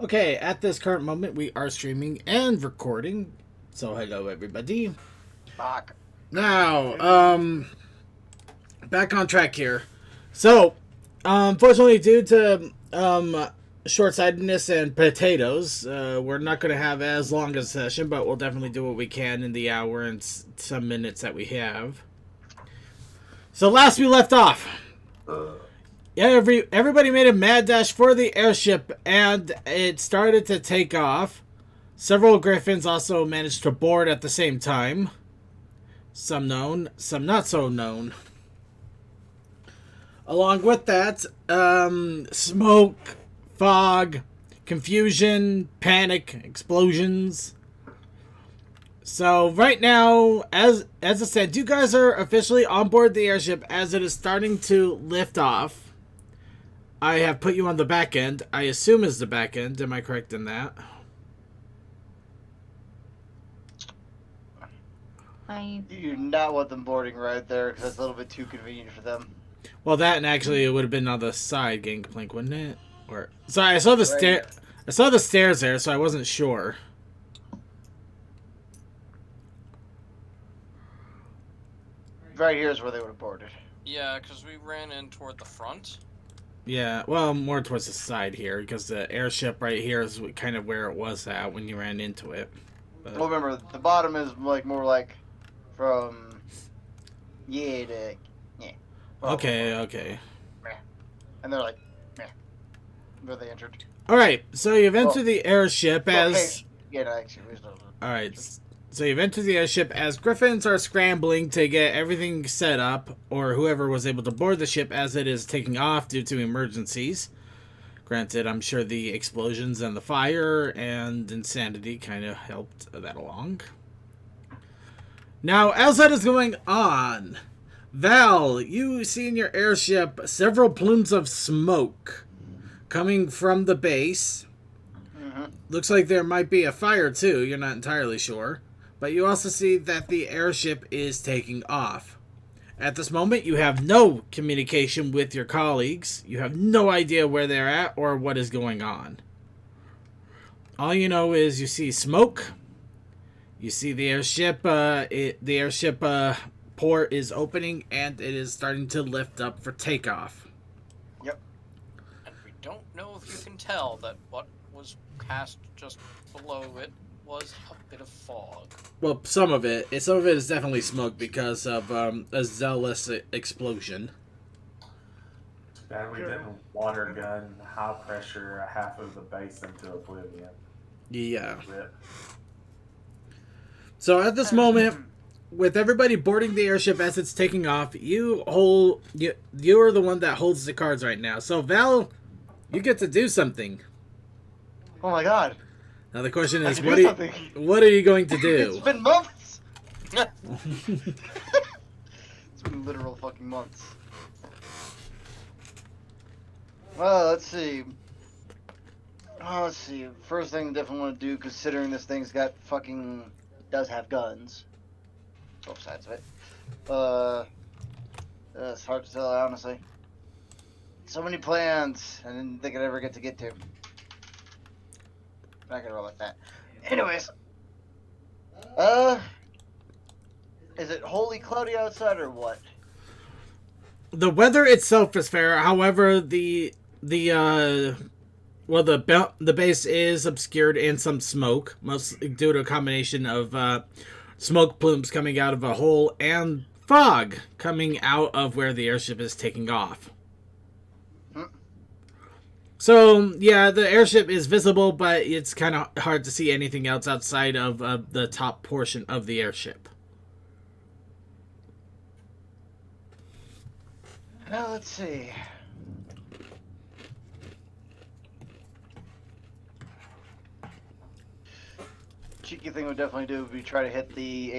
Okay, at this current moment, we are streaming and recording. So, hello, everybody. Fuck. Now, back on track here. So, unfortunately, due to short-sightedness and potatoes, we're not going to have as long a session, but we'll definitely do what we can in the hour and some minutes that we have. So, last we left off. Yeah, everybody made a mad dash for the airship, and it started to take off. Several griffins also managed to board at the same time. Some known, some not so known. Along with that, smoke, fog, confusion, panic, explosions. So right now, as I said, you guys are officially on board the airship as it is starting to lift off. I have put you on the back end. I assume is the back end. Am I correct in that? You do not want them boarding right there because that's a little bit too convenient for them. Well, that and actually it would have been on the side gangplank, wouldn't it? Or sorry, I saw the stair. I saw the stairs there, so I wasn't sure. Right here is where they would have boarded. Yeah, because we ran in toward the front. Yeah, well, more towards the side here, because the airship right here is kind of where it was at when you ran into it. But... Well, remember, the bottom is more like from yeah to yeah. Well, okay. Meh. And they're like, meh. Where they entered. Alright, so you've entered the airship as... Hey, yeah, no, actually, Alright, so you've entered the airship as Griffins are scrambling to get everything set up, or whoever was able to board the ship as it is taking off due to emergencies. Granted, I'm sure the explosions and the fire and insanity kind of helped that along. Now, as that is going on, Val, you see in your airship several plumes of smoke coming from the base. Mm-hmm. Looks like there might be a fire too, you're not entirely sure. But you also see that the airship is taking off. At this moment, you have no communication with your colleagues. You have no idea where they're at or what is going on. All you know is you see smoke. You see the airship. The airship port is opening and it is starting to lift up for takeoff. Yep. And we don't know if you can tell that what was cast just below it was a bit of fog. Well, some of it is definitely smoke because of a zealous explosion. And we didn't water gun high pressure half of the base into oblivion. Yeah. Rip. So at this moment, with everybody boarding the airship as it's taking off, you are the one that holds the cards right now. So Val, you get to do something. Oh my god. Now the question is, something. what are you going to do? It's been months! It's been literal fucking months. Well, let's see. First thing I definitely want to do, considering this thing's got does have guns. Both sides of it. It's hard to tell, honestly. So many plans, I didn't think I'd ever get to. Not gonna roll like that. Anyways. Is it wholly cloudy outside or what? The weather itself is fair. However, the base is obscured in some smoke, mostly due to a combination of smoke plumes coming out of a hole and fog coming out of where the airship is taking off. So, yeah, the airship is visible, but it's kind of hard to see anything else outside of the top portion of the airship. Now, let's see. Cheeky thing we definitely do would be try to hit the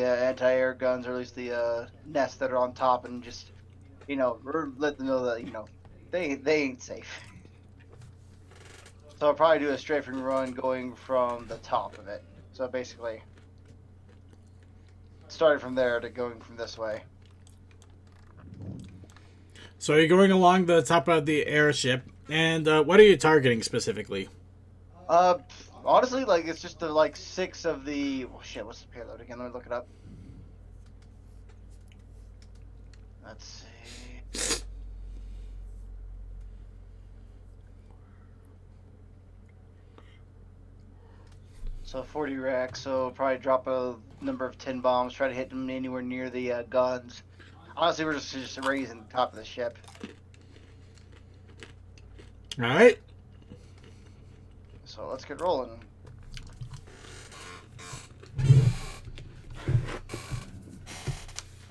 anti-air guns, or at least the nests that are on top, and just, let them know that, they ain't safe. So I'll probably do a strafing run going from the top of it. So basically, starting from there to going from this way. So you're going along the top of the airship, and what are you targeting specifically? Uh, Honestly, like it's just the like 6 of the. Oh shit, what's the payload again? Let me look it up. Let's see. So 40 racks. So probably drop a number of 10 bombs. Try to hit them anywhere near the guns. Honestly, we're just raising the top of the ship. All right. So let's get rolling.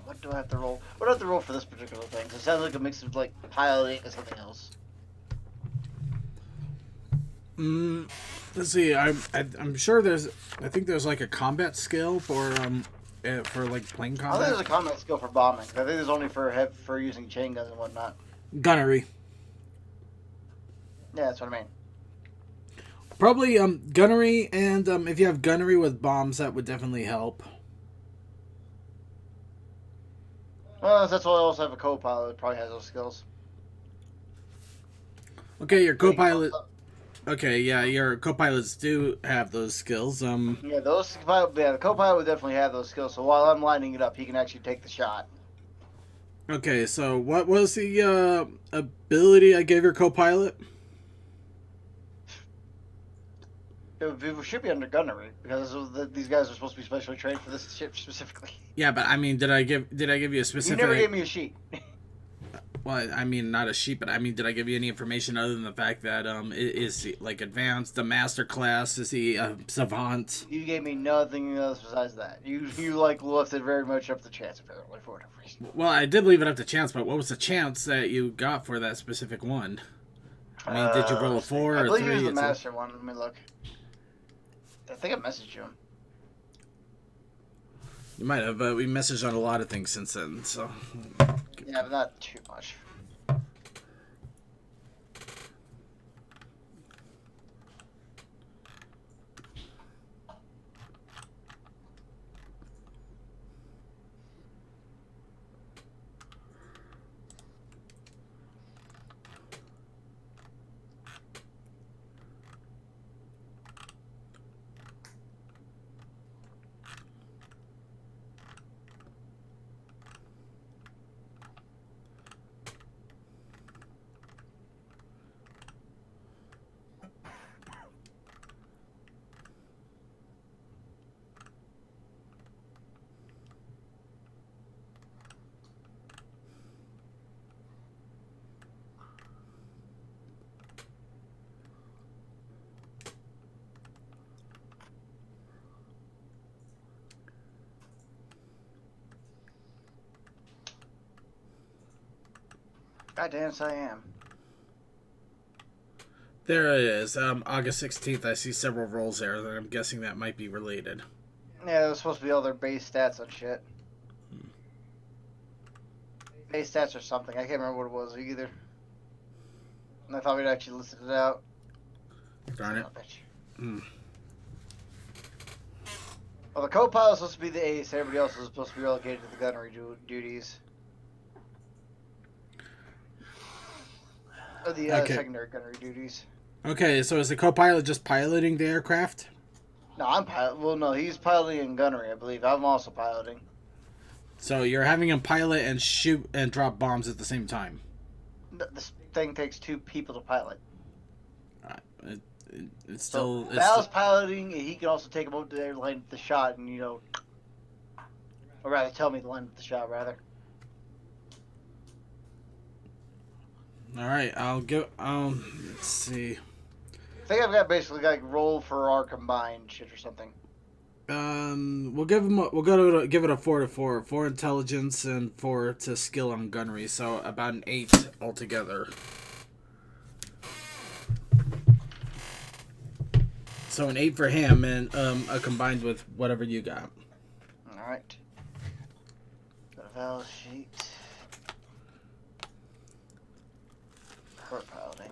What do I have to roll? What do I have to roll for this particular thing? 'Cause it sounds like a mix of like piloting and something else. Let's see. I'm sure there's. I think there's like a combat skill for like plane I think combat. there's a combat skill for bombing. I think there's only for using chain guns and whatnot. Gunnery. Yeah, that's what I mean. Probably gunnery, and if you have gunnery with bombs, that would definitely help. Well, that's why I also have a co-pilot that probably has those skills. Okay, your co-pilot. Okay, yeah, your co-pilots do have those skills. Yeah, the co-pilot would definitely have those skills. So while I'm lining it up, he can actually take the shot. Okay, so what was the ability I gave your co-pilot? It should be under gunnery because these guys are supposed to be specially trained for this ship specifically. Yeah, but I mean, did I give you a You specific? never gave me a sheet. Well, I mean, not a sheet, but I mean, did I give you any information other than the fact that it is like advanced, the master class, is the savant? You gave me nothing else besides that. You like left it very much up to chance apparently for whatever reason. Well, I did leave it up to chance, but what was the chance that you got for that specific one? I mean, did you roll a 4 I or believe 3? he was the It's a- master one. Let me look. I think I messaged you him. You might have. We messaged on a lot of things since then, so. Yeah, but not too much. Goddamn, yes, I am. There it is. August 16th. I see several rolls there, and I'm guessing that might be related. Yeah, it was supposed to be all their base stats on shit. Base stats or something. I can't remember what it was either. And I thought we'd actually listed it out. Darn it. Hmm. Well, the co-pilot's supposed to be the ace. Everybody else is supposed to be relegated to the gunnery duties. Or the Okay. secondary gunnery duties. Okay, so is the co-pilot just piloting the aircraft? No, I'm pilot. Well, no, he's piloting in gunnery, I believe. I'm also piloting. So you're having him pilot and shoot and drop bombs at the same time. This thing takes 2 people to pilot. It's still. So Val's piloting, and he can also take him over there, line up the shot, and or rather, tell me to line up the shot, rather. All right, I'll go. Let's see. I think I've got basically like roll for our combined shit or something. We'll give him. We'll give it a 4 to 4. 4 intelligence and 4 to skill on gunnery, so about an 8 altogether. So an 8 for him, and combined with whatever you got. All right. Got a Val sheet. Court piloting.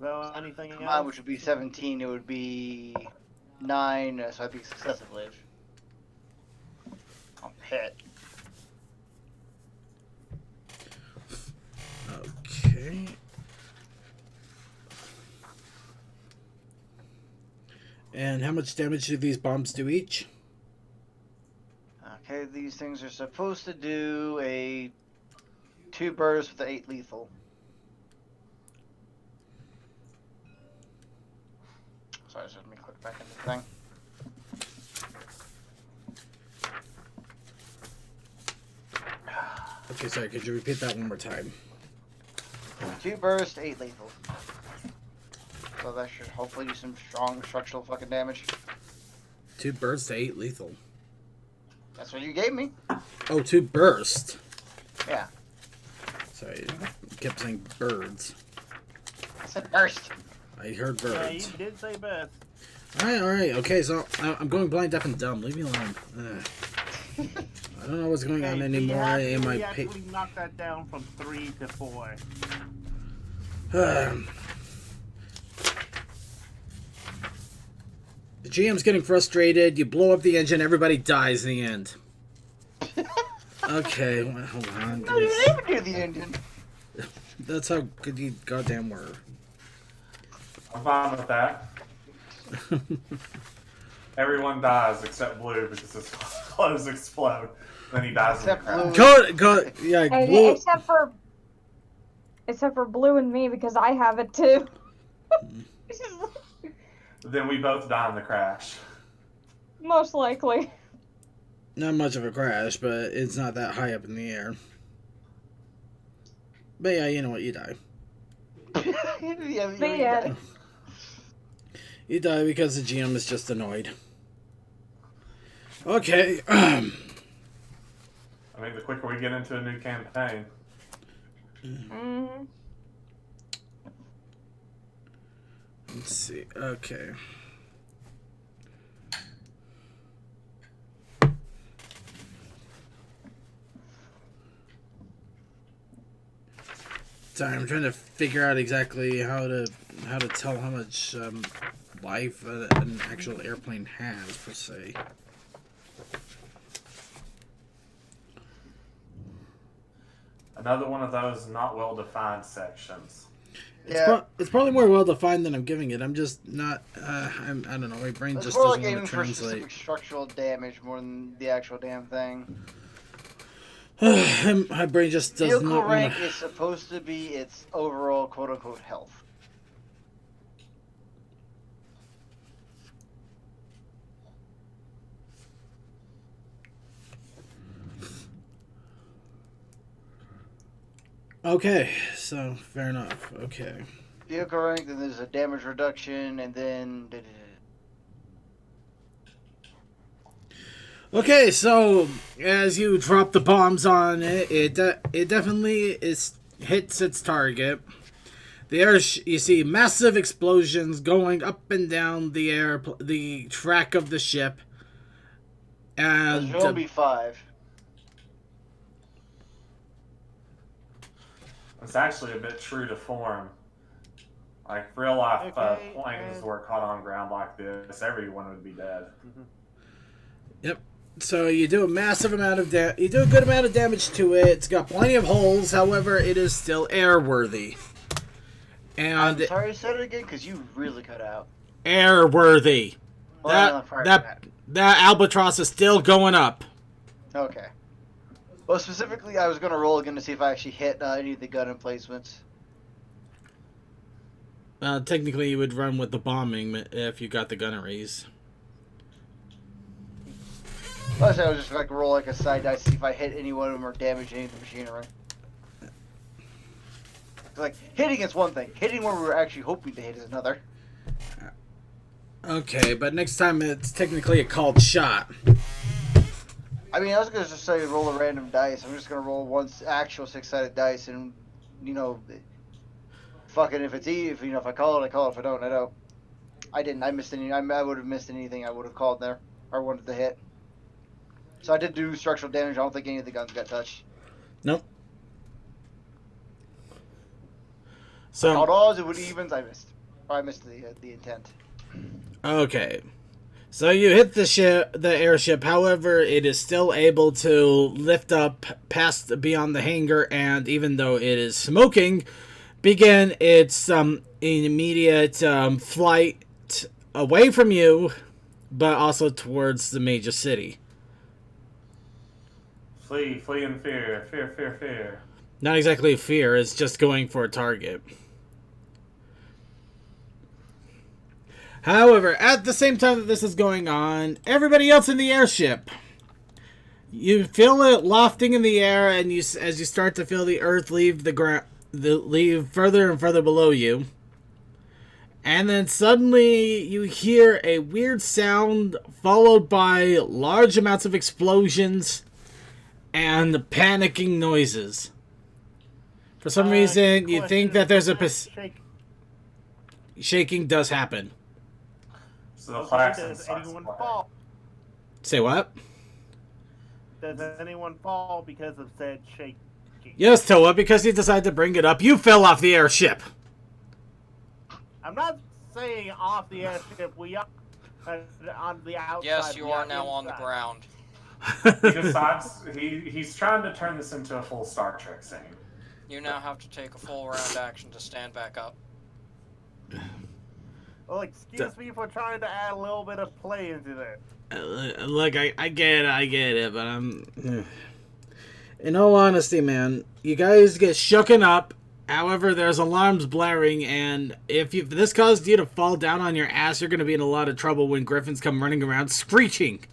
So anything Combined, else? which would be 17, it would be 9, so I'd be successively. I'll hit. Okay. And how much damage do these bombs do each? Okay, these things are supposed to do a 2 bursts with 8 lethal. Sorry, just let me click back into the thing. Okay, sorry, could you repeat that one more time? 2 bursts, 8 lethal. So that should hopefully do some strong structural fucking damage. 2 bursts to 8 lethal. That's what you gave me. Oh, 2 burst. Yeah. Sorry, I kept saying birds. I said burst. I heard Yeah, birds. you did say best. Alright, okay, so I'm going blind, deaf, and dumb. Leave me alone. I don't know what's going on anymore in my We actually knocked that down from 3 to 4. The GM's getting frustrated. You blow up the engine, everybody dies in the end. Okay, well, hold on. No, you didn't even do the engine. That's how good you goddamn were. I'm fine with that. Everyone dies except Blue because his clothes explode. Then he dies in the Except crowd. Blue. Go, yeah, And Blue. except for Blue and me because I have it too. Then we both die in the crash. Most likely. Not much of a crash, but it's not that high up in the air. But yeah, you know what, you die. But yeah. You die because the GM is just annoyed. Okay. I mean, the quicker we get into a new campaign. Mm-hmm. Let's see. Okay. Sorry, I'm trying to figure out exactly how to tell how much life an actual airplane has per se. Another one of those not well-defined sections. It's probably more well defined than I'm giving it. I'm just not. I don't know. My brain It's just more doesn't like want aiming to for translate. specific structural damage more than the actual damn thing. My brain just does Vehicle not rank want is supposed to be its overall quote-unquote health. Okay, so fair enough. Okay. Vehicle rank, then there's a damage reduction, and then... Okay, so as you drop the bombs on it, it definitely hits its target. The air, you see massive explosions going up and down the track of the ship, and There's only 5. It's actually a bit true to form. Like, real life Okay, planes and- were caught on ground like this, everyone would be dead. Yep. So you do a massive amount of you do a good amount of damage to it. It's got plenty of holes, however, it is still airworthy. And I'm sorry, say it again, because you really cut out. airworthy. Well, prior to That albatross is still going up. Okay. Well, specifically, I was going to roll again to see if I actually hit any of the gun emplacements. Technically, you would run with the bombing if you got the gunneries. Plus, I was just like roll like a side dice, see if I hit any one of them or damage any of the machinery. Like, hitting is one thing. Hitting where we were actually hoping to hit is another. Okay, but next time it's technically a called shot. I mean, I was going to just say roll a random dice. I'm just going to roll one actual 6-sided dice and, you know, fucking if it's if I call it, I call it. If I don't, I don't. I didn't. I missed any. I would have missed anything I would have called there or wanted to hit. So I did do structural damage. I don't think any of the guns got touched. Nope. I called So odds, it would evens. I missed. I missed the intent. okay. So you hit the airship. However, it is still able to lift up past beyond the hangar, and even though it is smoking, begin its immediate flight away from you, but also towards the major city. Flee, flee in fear, fear, fear, fear. Not exactly fear; it's just going for a target. However, at the same time that this is going on, everybody else in the airship, you feel it lofting in the air, and as you start to feel the earth leave the ground, leave further and further below you, and then suddenly you hear a weird sound followed by large amounts of explosions and panicking noises. For some reason, you think that there's a shaking does happen. So the Okay, klaxon does starts anyone playing. fall? Say what? Does anyone fall because of said shaking? Yes, Toa, because you decided to bring it up, you fell off the airship. I'm not saying off the airship. We are on the outside. Yes, you we are now on the inside. ground. He decides he's trying to turn this into a full Star Trek scene. You now have to take a full round action to stand back up. Well, excuse me for trying to add a little bit of play into that. Look, I get it, but I'm... In all honesty, man, you guys get shooken up. However, there's alarms blaring, and if this caused you to fall down on your ass, you're going to be in a lot of trouble when griffins come running around screeching.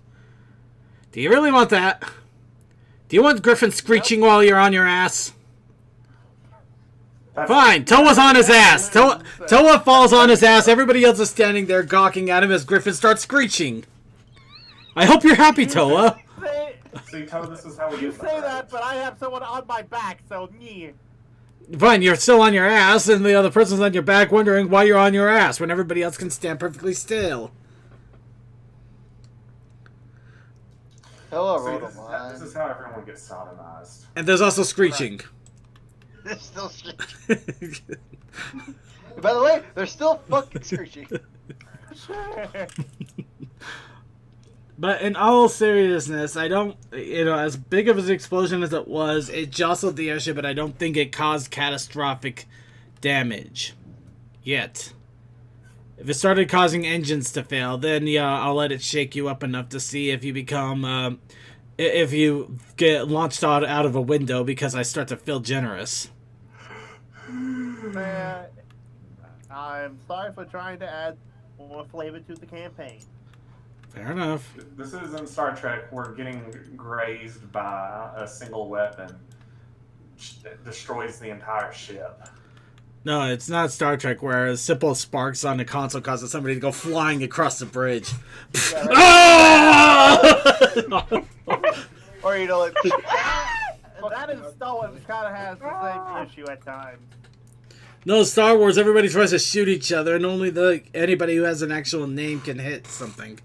Do you really want that? Do you want griffins screeching while you're on your ass? Fine, Toa's on his ass. Toa falls on his ass. Everybody else is standing there gawking at him as Griffin starts screeching. I hope you're happy, Toa. See, Toa, this is how we You use say that, but I have someone on my back, so yeah. Fine, you're still on your ass, and the other person's on your back wondering why you're on your ass when everybody else can stand perfectly still. Hello, See, Rotomon. this is how everyone gets sodomized. And there's also screeching. They're still screeching. By the way, they're still fucking screeching. But in all seriousness, I don't, as big of an explosion as it was, it jostled the airship, but I don't think it caused catastrophic damage. Yet. If it started causing engines to fail, then yeah, I'll let it shake you up enough to see if you become, if you get launched out of a window, because I start to feel generous. Man, I'm sorry for trying to add more flavor to the campaign. Fair enough. This is in Star Trek. We're getting grazed by a single weapon. It destroys the entire ship. No, it's not Star Trek where a simple sparks on the console causes somebody to go flying across the bridge. Yeah, Ah! Or like. That is Star Wars kind of has the same issue at times. No, Star Wars, everybody tries to shoot each other, and only anybody who has an actual name can hit something.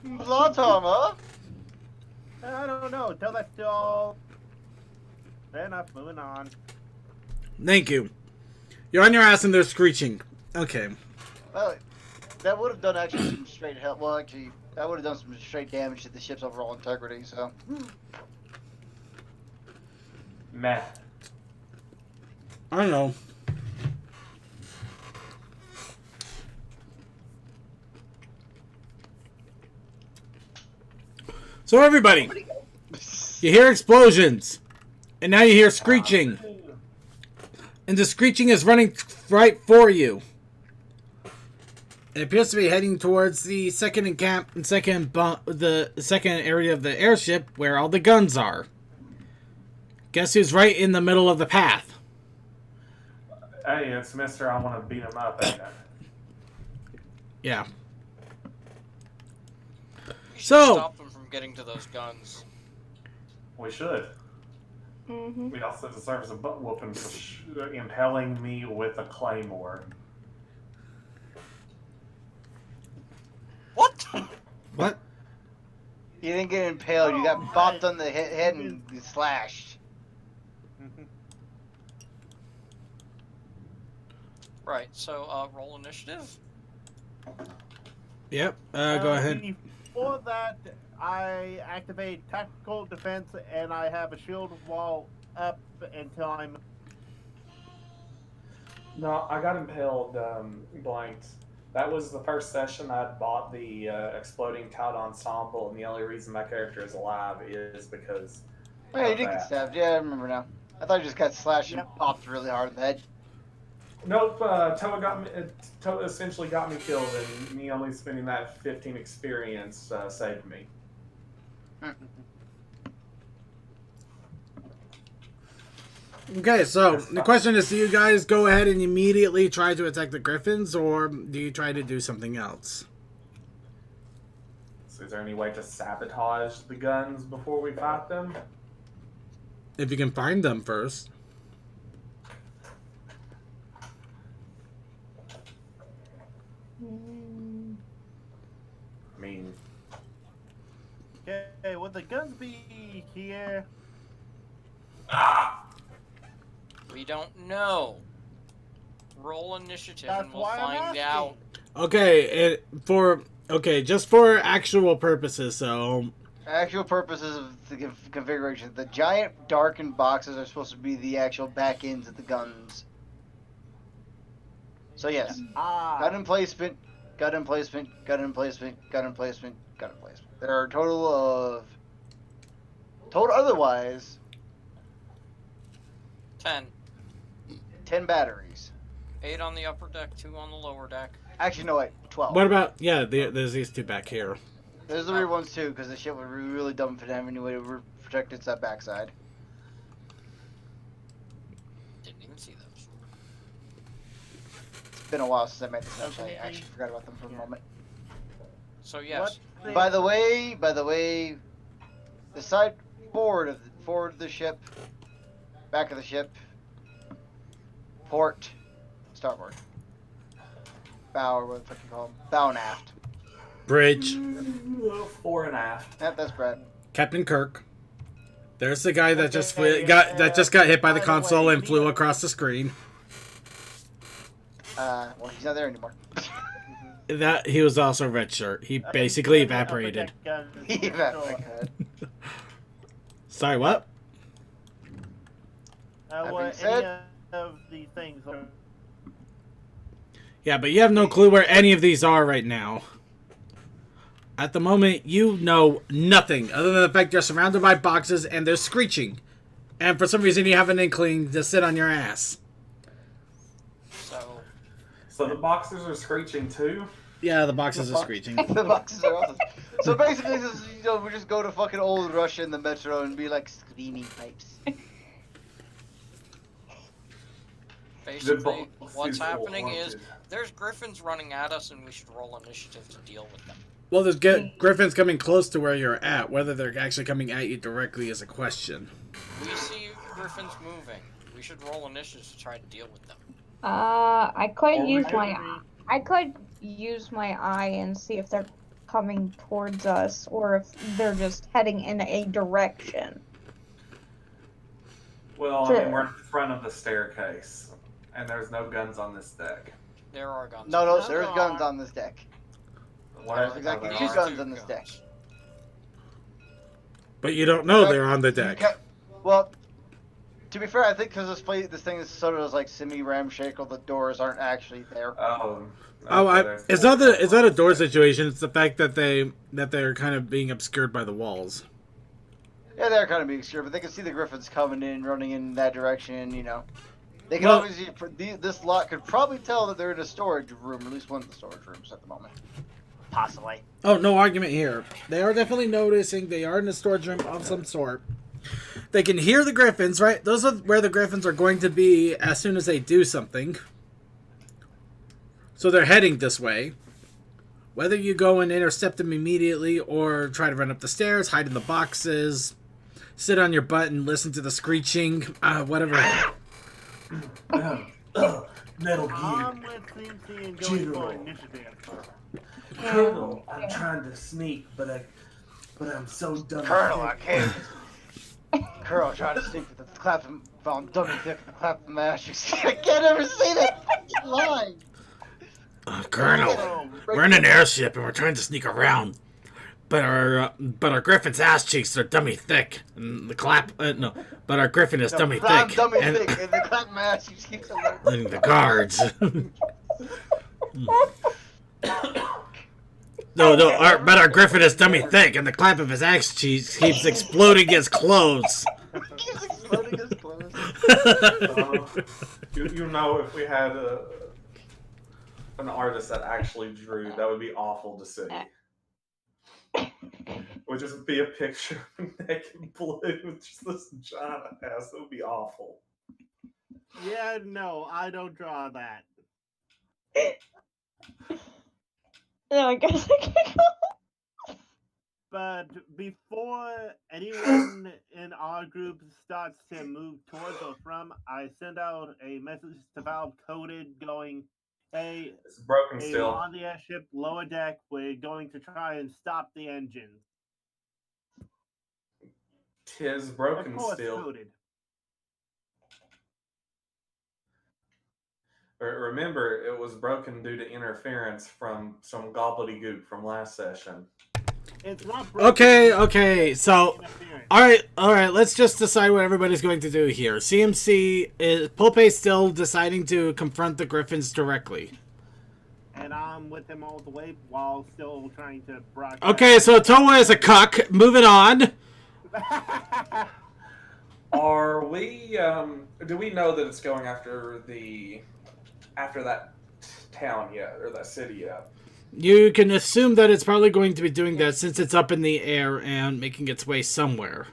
Blotama. I don't know. Tell that to all. Fair enough. Moving on. Thank you. You're on your ass and they're screeching. Okay. Well, that would have done actually some straight help. Well, actually, that would have done some straight damage to the ship's overall integrity. So. Meh. I don't know. So everybody, you hear explosions, and now you hear screeching, and the screeching is running right for you. It appears to be heading towards the second the second area of the airship where all the guns are. Guess who's right in the middle of the path? Hey, it's Mister. I want to beat him up. Ain't it? Yeah. You should So- stop them from getting to those guns. We should. Mm-hmm. We also deserve a butt whooping for impaling me with a claymore. What? What? You didn't get impaled. You got bopped on the head and slashed. Right. So roll initiative. Yep. Go ahead. Before that, I activate tactical defense, and I have a shield wall up until I'm. No, I got impaled blanked. That was the first session I'd bought the exploding tout ensemble, and the only reason my character is alive is because Oh, yeah, you of did get that. stabbed. Yeah, I remember now. I thought you just got slashed and Yep. popped really hard in the head. Nope, Toa got me. Toa essentially got me killed, and me only spending that 15 experience saved me. Okay, so the question is, do you guys go ahead and immediately try to attack the griffins, or do you try to do something else? So, is there any way to sabotage the guns before we fight them? If you can find them first. I mean, Okay, would the guns be here? We don't know. Roll initiative That's and we'll why I'm find asking. out. Okay, just for actual purposes. So Actual purposes of the configuration, the giant darkened boxes are supposed to be the actual back ends of the guns. So yes, gun emplacement, gun emplacement, gun emplacement, gun emplacement, gun emplacement. There are a total of otherwise 10. 10 batteries. 8 on the upper deck, 2 on the lower deck. Actually, no wait, 12. what about there's these two back here. There's the rear ones too, because the shit would be really dumb if it didn't have any way to protect its backside. Didn't even see those. It's been a while since I made this note. I actually forgot about them for a moment. So yes, By the way, the side forward of the ship, back of the ship, port, starboard, bow, or what the fuck you call them, bow and aft. Bridge. fore and aft. Yep, that's Brad. Captain Kirk. There's the guy that just got hit by the console and flew across the screen. Well, he's not there anymore. That he was also red shirt. He basically evaporated. He evaporated. Sorry, what? What being said- any of these things are. Yeah, but you have no clue where any of these are right now. At the moment, you know nothing other than the fact you're surrounded by boxes and they're screeching. And for some reason, you have an inkling to sit on your ass. So the boxers are screeching too? Yeah, the boxes are screeching. The boxes are awesome. So basically, this is, we just go to fucking old Russia in the metro and be like screaming pipes. basically what's happening is there's griffins running at us and we should roll initiative to deal with them. Well, there's griffins coming close to where you're at. Whether they're actually coming at you directly is a question. We see griffins moving. We should roll initiative to try to deal with them. I could use my eye and see if they're coming towards us or if they're just heading in a direction. Well, I mean, we're in front of the staircase, and there's no guns on this deck. There are guns. No, there's guns on this deck. What? There's exactly There two are. guns on this deck. But you don't know they're on the deck. Well, to be fair, I think because this thing is sort of like semi-ramshackle, the doors aren't actually there. It's not a door situation. It's the fact that they're kind of being obscured by the walls. Yeah, they're kind of being sure, but they can see the griffins coming in, running in that direction. You know, they can obviously. This lot could probably tell that they're in a storage room, or at least one of the storage rooms at the moment. Possibly. Oh, no argument here. They are definitely noticing they are in a storage room of some sort. They can hear the griffins, right? Those are where the griffins are going to be as soon as they do something. So they're heading this way. Whether you go and intercept them immediately or try to run up the stairs, hide in the boxes, sit on your butt and listen to the screeching, whatever. Metal I'm with CNC and going for initiative. Colonel, I'm trying to sneak, but I'm so dumb. Colonel, I can't. Colonel trying to sneak with the clapping. I'm dumb and thick with the clapping mash. I can't ever see that. line. Colonel, we're in an airship and we're trying to sneak around. But our Griffin's ass cheeks are dummy thick. And the but our Griffin is dummy I'm thick. dummy and, thick, and the clap my ass keeps alert. and the guards. But our Griffin is dummy thick, and the clap of his axe cheeks keeps exploding his clothes. Keeps exploding his clothes. You know, if we had an artist that actually drew, that would be awful to see. It would just be a picture of naked blue with just this giant ass. It would be awful. Yeah, no, I don't draw that. No, I guess I can go. But before anyone in our group starts to move towards or from, I send out a message to Valve coded going, hey, It's broken hey, still. on the airship, lower deck, we're going to try and stop the engines. Tis Of broken course, still. coded. Remember, it was broken due to interference from some gobbledygook from last session. It's not broken. Okay, so... Alright, let's just decide what everybody's going to do here. CMC, is Pulpe still deciding to confront the Griffins directly? And I'm with him all the way while still trying to broadcast. Okay, so Toa is a cuck. Moving on. Are we, do we know that it's going after that town yet, or that city yet? You can assume that it's probably going to be doing that since it's up in the air and making its way somewhere.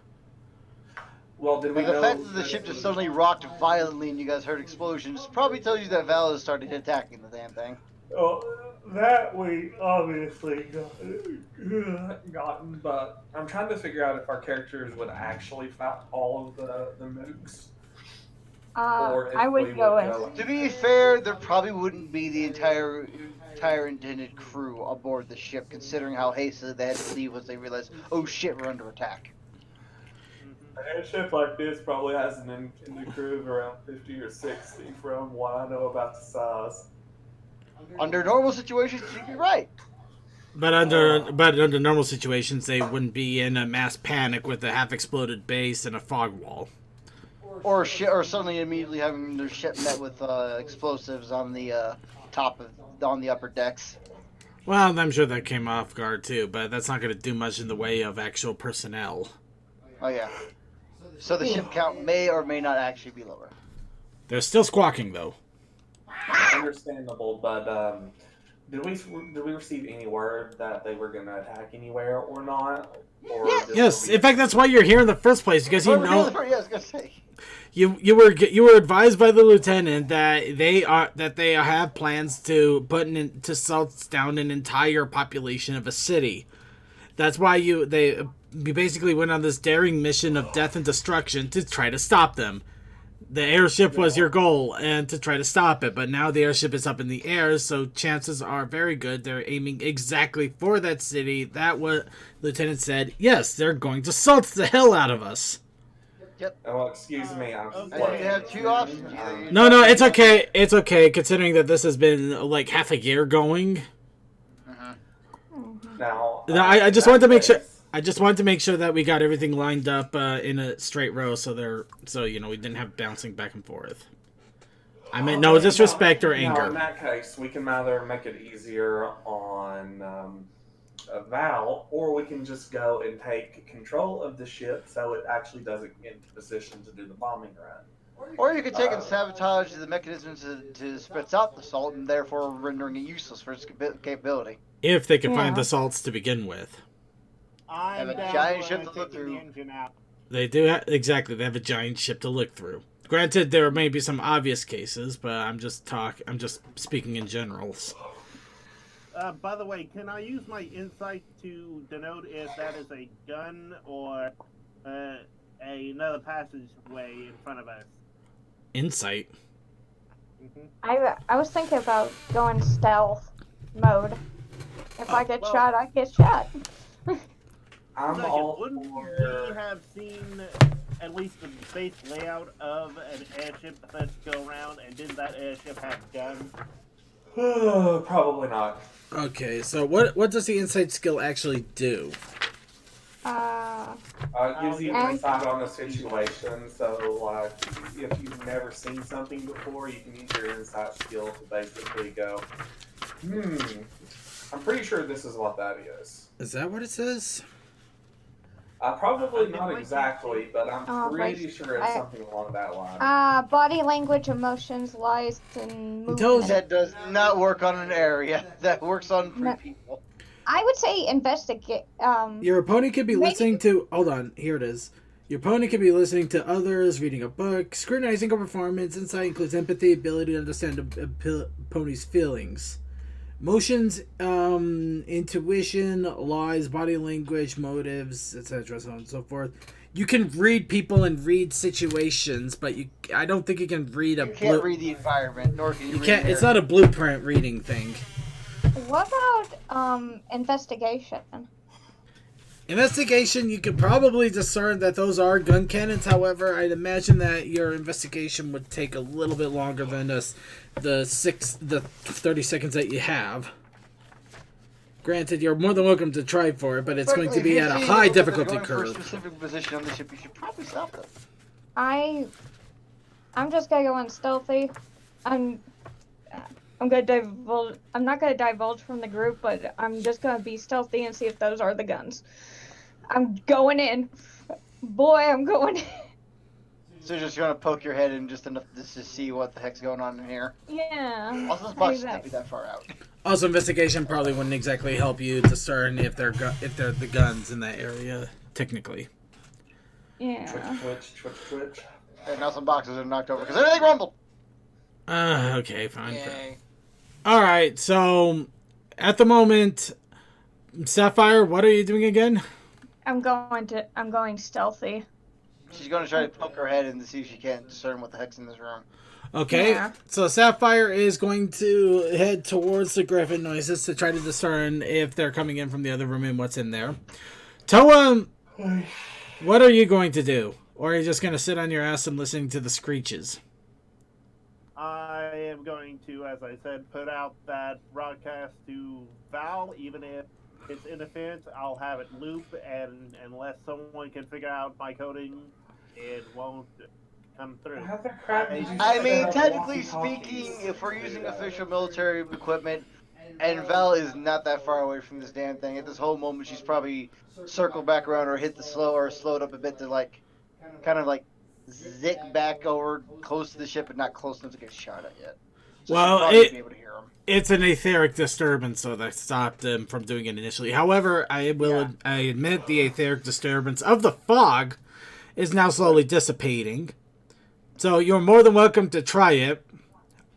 Well, did we And the know fact that the ship just suddenly rocked violently and you guys heard explosions probably tells you that Val has started attacking the damn thing. Oh, that we obviously gotten, but I'm trying to figure out if our characters would actually fight all of the mooks. Or if I we would go in. To be fair, there probably wouldn't be the entire intended crew aboard the ship, considering how hastily they had to leave once they realized, oh shit, we're under attack. An airship like this probably has an intended crew of around 50 or 60 from what I know about the size. Under normal situations, you'd be right. But under normal situations, they wouldn't be in a mass panic with a half-exploded base and a fog wall. Or suddenly immediately having their ship met with explosives on the on the upper decks. Well, I'm sure that came off guard too, but that's not going to do much in the way of actual personnel. Oh yeah. So the ship count may or may not actually be lower. They're still squawking though. Understandable, but did we receive any word that they were going to attack anywhere or not? Or Yes. In fact, that's why you're here in the first place, because you know. Yeah, I was gonna say. You were advised by the lieutenant that they have plans to to salt down an entire population of a city. That's why you basically went on this daring mission of death and destruction to try to stop them. The airship was your goal, and to try to stop it. But now the airship is up in the air, so chances are very good they're aiming exactly for that city. That what Lieutenant said. Yes, they're going to salt the hell out of us. Yep. Oh, excuse me. I'm You have two options. No, it's okay. It's okay, considering that this has been like half a year going. Now, I just wanted to make sure. I just wanted to make sure that we got everything lined up in a straight row, so we didn't have bouncing back and forth. I meant no disrespect or anger. Now, in that case, we can either make it easier on Val, or we can just go and take control of the ship so it actually doesn't get into position to do the bombing run. Or you could take and sabotage the mechanisms to spits out the salt, and therefore rendering it useless for its capability. If they can find the salts to begin with. I'm Have a down giant for ship to taking look through. the engine out. They do exactly. They have a giant ship to look through. Granted, there may be some obvious cases, but I'm just speaking in generals. By the way, can I use my insight to denote if that is a gun or another passageway in front of us? Insight. I was thinking about going stealth mode. If I get well- shot, I get shot. I'm Second, all wouldn't for... we have seen at least the base layout of an airship that go around? And didn't that airship have guns? Probably not. Okay, so what does the insight skill actually do? It gives you yeah. insight on the situation. So, like, if you've never seen something before, you can use your insight skill to basically go, I'm pretty sure this is what that is. Is that what it says? Probably not exactly, but I'm Oh, pretty right. sure it's something along that line. Body language, emotions, lies, and Tells- movement. That does not work on an area. That works on three No. people. I would say investigate. Your opponent could be Maybe- listening to. Hold on, here it is. Your opponent could be listening to others, reading a book, scrutinizing a performance. Insight includes empathy, ability to understand opponent's feelings. Motions, intuition, lies, body language, motives, etc., so on and so forth. You can read people and read situations, but I don't think you can read a. You can't read the environment, nor can you read can't. the It's not a blueprint reading thing. What about investigation? Investigation, you could probably discern that those are gun cannons. However, I'd imagine that your investigation would take a little bit longer than the 30 seconds that you have. Granted, you're more than welcome to try for it, but it's going to be at a high difficulty For a curve. specific position on the ship, you should probably stop them. I'm just gonna go on stealthy. I'm gonna divulge. I'm not gonna divulge from the group, but I'm just gonna be stealthy and see if those are the guns. I'm going in, boy. I'm going in. So you're just gonna poke your head in just enough just to see what the heck's going on in here. Yeah. Also, this box should not be that far out. Also, investigation probably wouldn't exactly help you discern if they're the guns in that area, technically. Yeah. Twitch. And now some boxes are knocked over because everything rumbled. Okay, fine. Yay. All right, so at the moment, Sapphire, what are you doing again? I'm going stealthy. She's gonna try to poke her head in to see if she can't discern what the heck's in this room. Okay, Yeah. so Sapphire is going to head towards the griffin noises to try to discern if they're coming in from the other room and what's in there. Toa, what are you going to do? Or are you just going to sit on your ass and listening to the screeches? I am going to, as I said, put out that broadcast to Val, even if it's interference. I'll have it loop, and unless someone can figure out my coding, it won't come through. How the crap did you I set mean, up technically walkie-talkies? speaking, if we're using official military equipment, and Val is not that far away from this damn thing, at this whole moment she's probably circled back around or hit the slow or slowed up a bit to kind of zig back over close to the ship, but not close enough to get shot at yet. So Well, she'll probably be able to hear him. It's an etheric disturbance, so that stopped them from doing it initially. However, I admit the etheric disturbance of the fog is now slowly dissipating. So you're more than welcome to try it.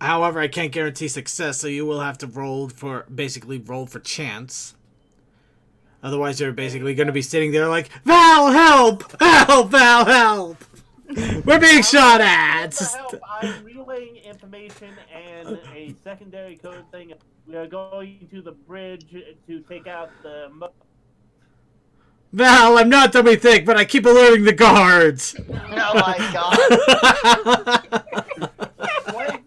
However, I can't guarantee success, so you will have to roll for chance. Otherwise, you're basically going to be sitting there like, Val, help! Help, Val, help! We're being shot at! For help, I'm relaying information and a secondary code thing. We are going to the bridge to take out the... Val, I'm not dummy thick, but I keep alerting the guards! Oh my god! Wait,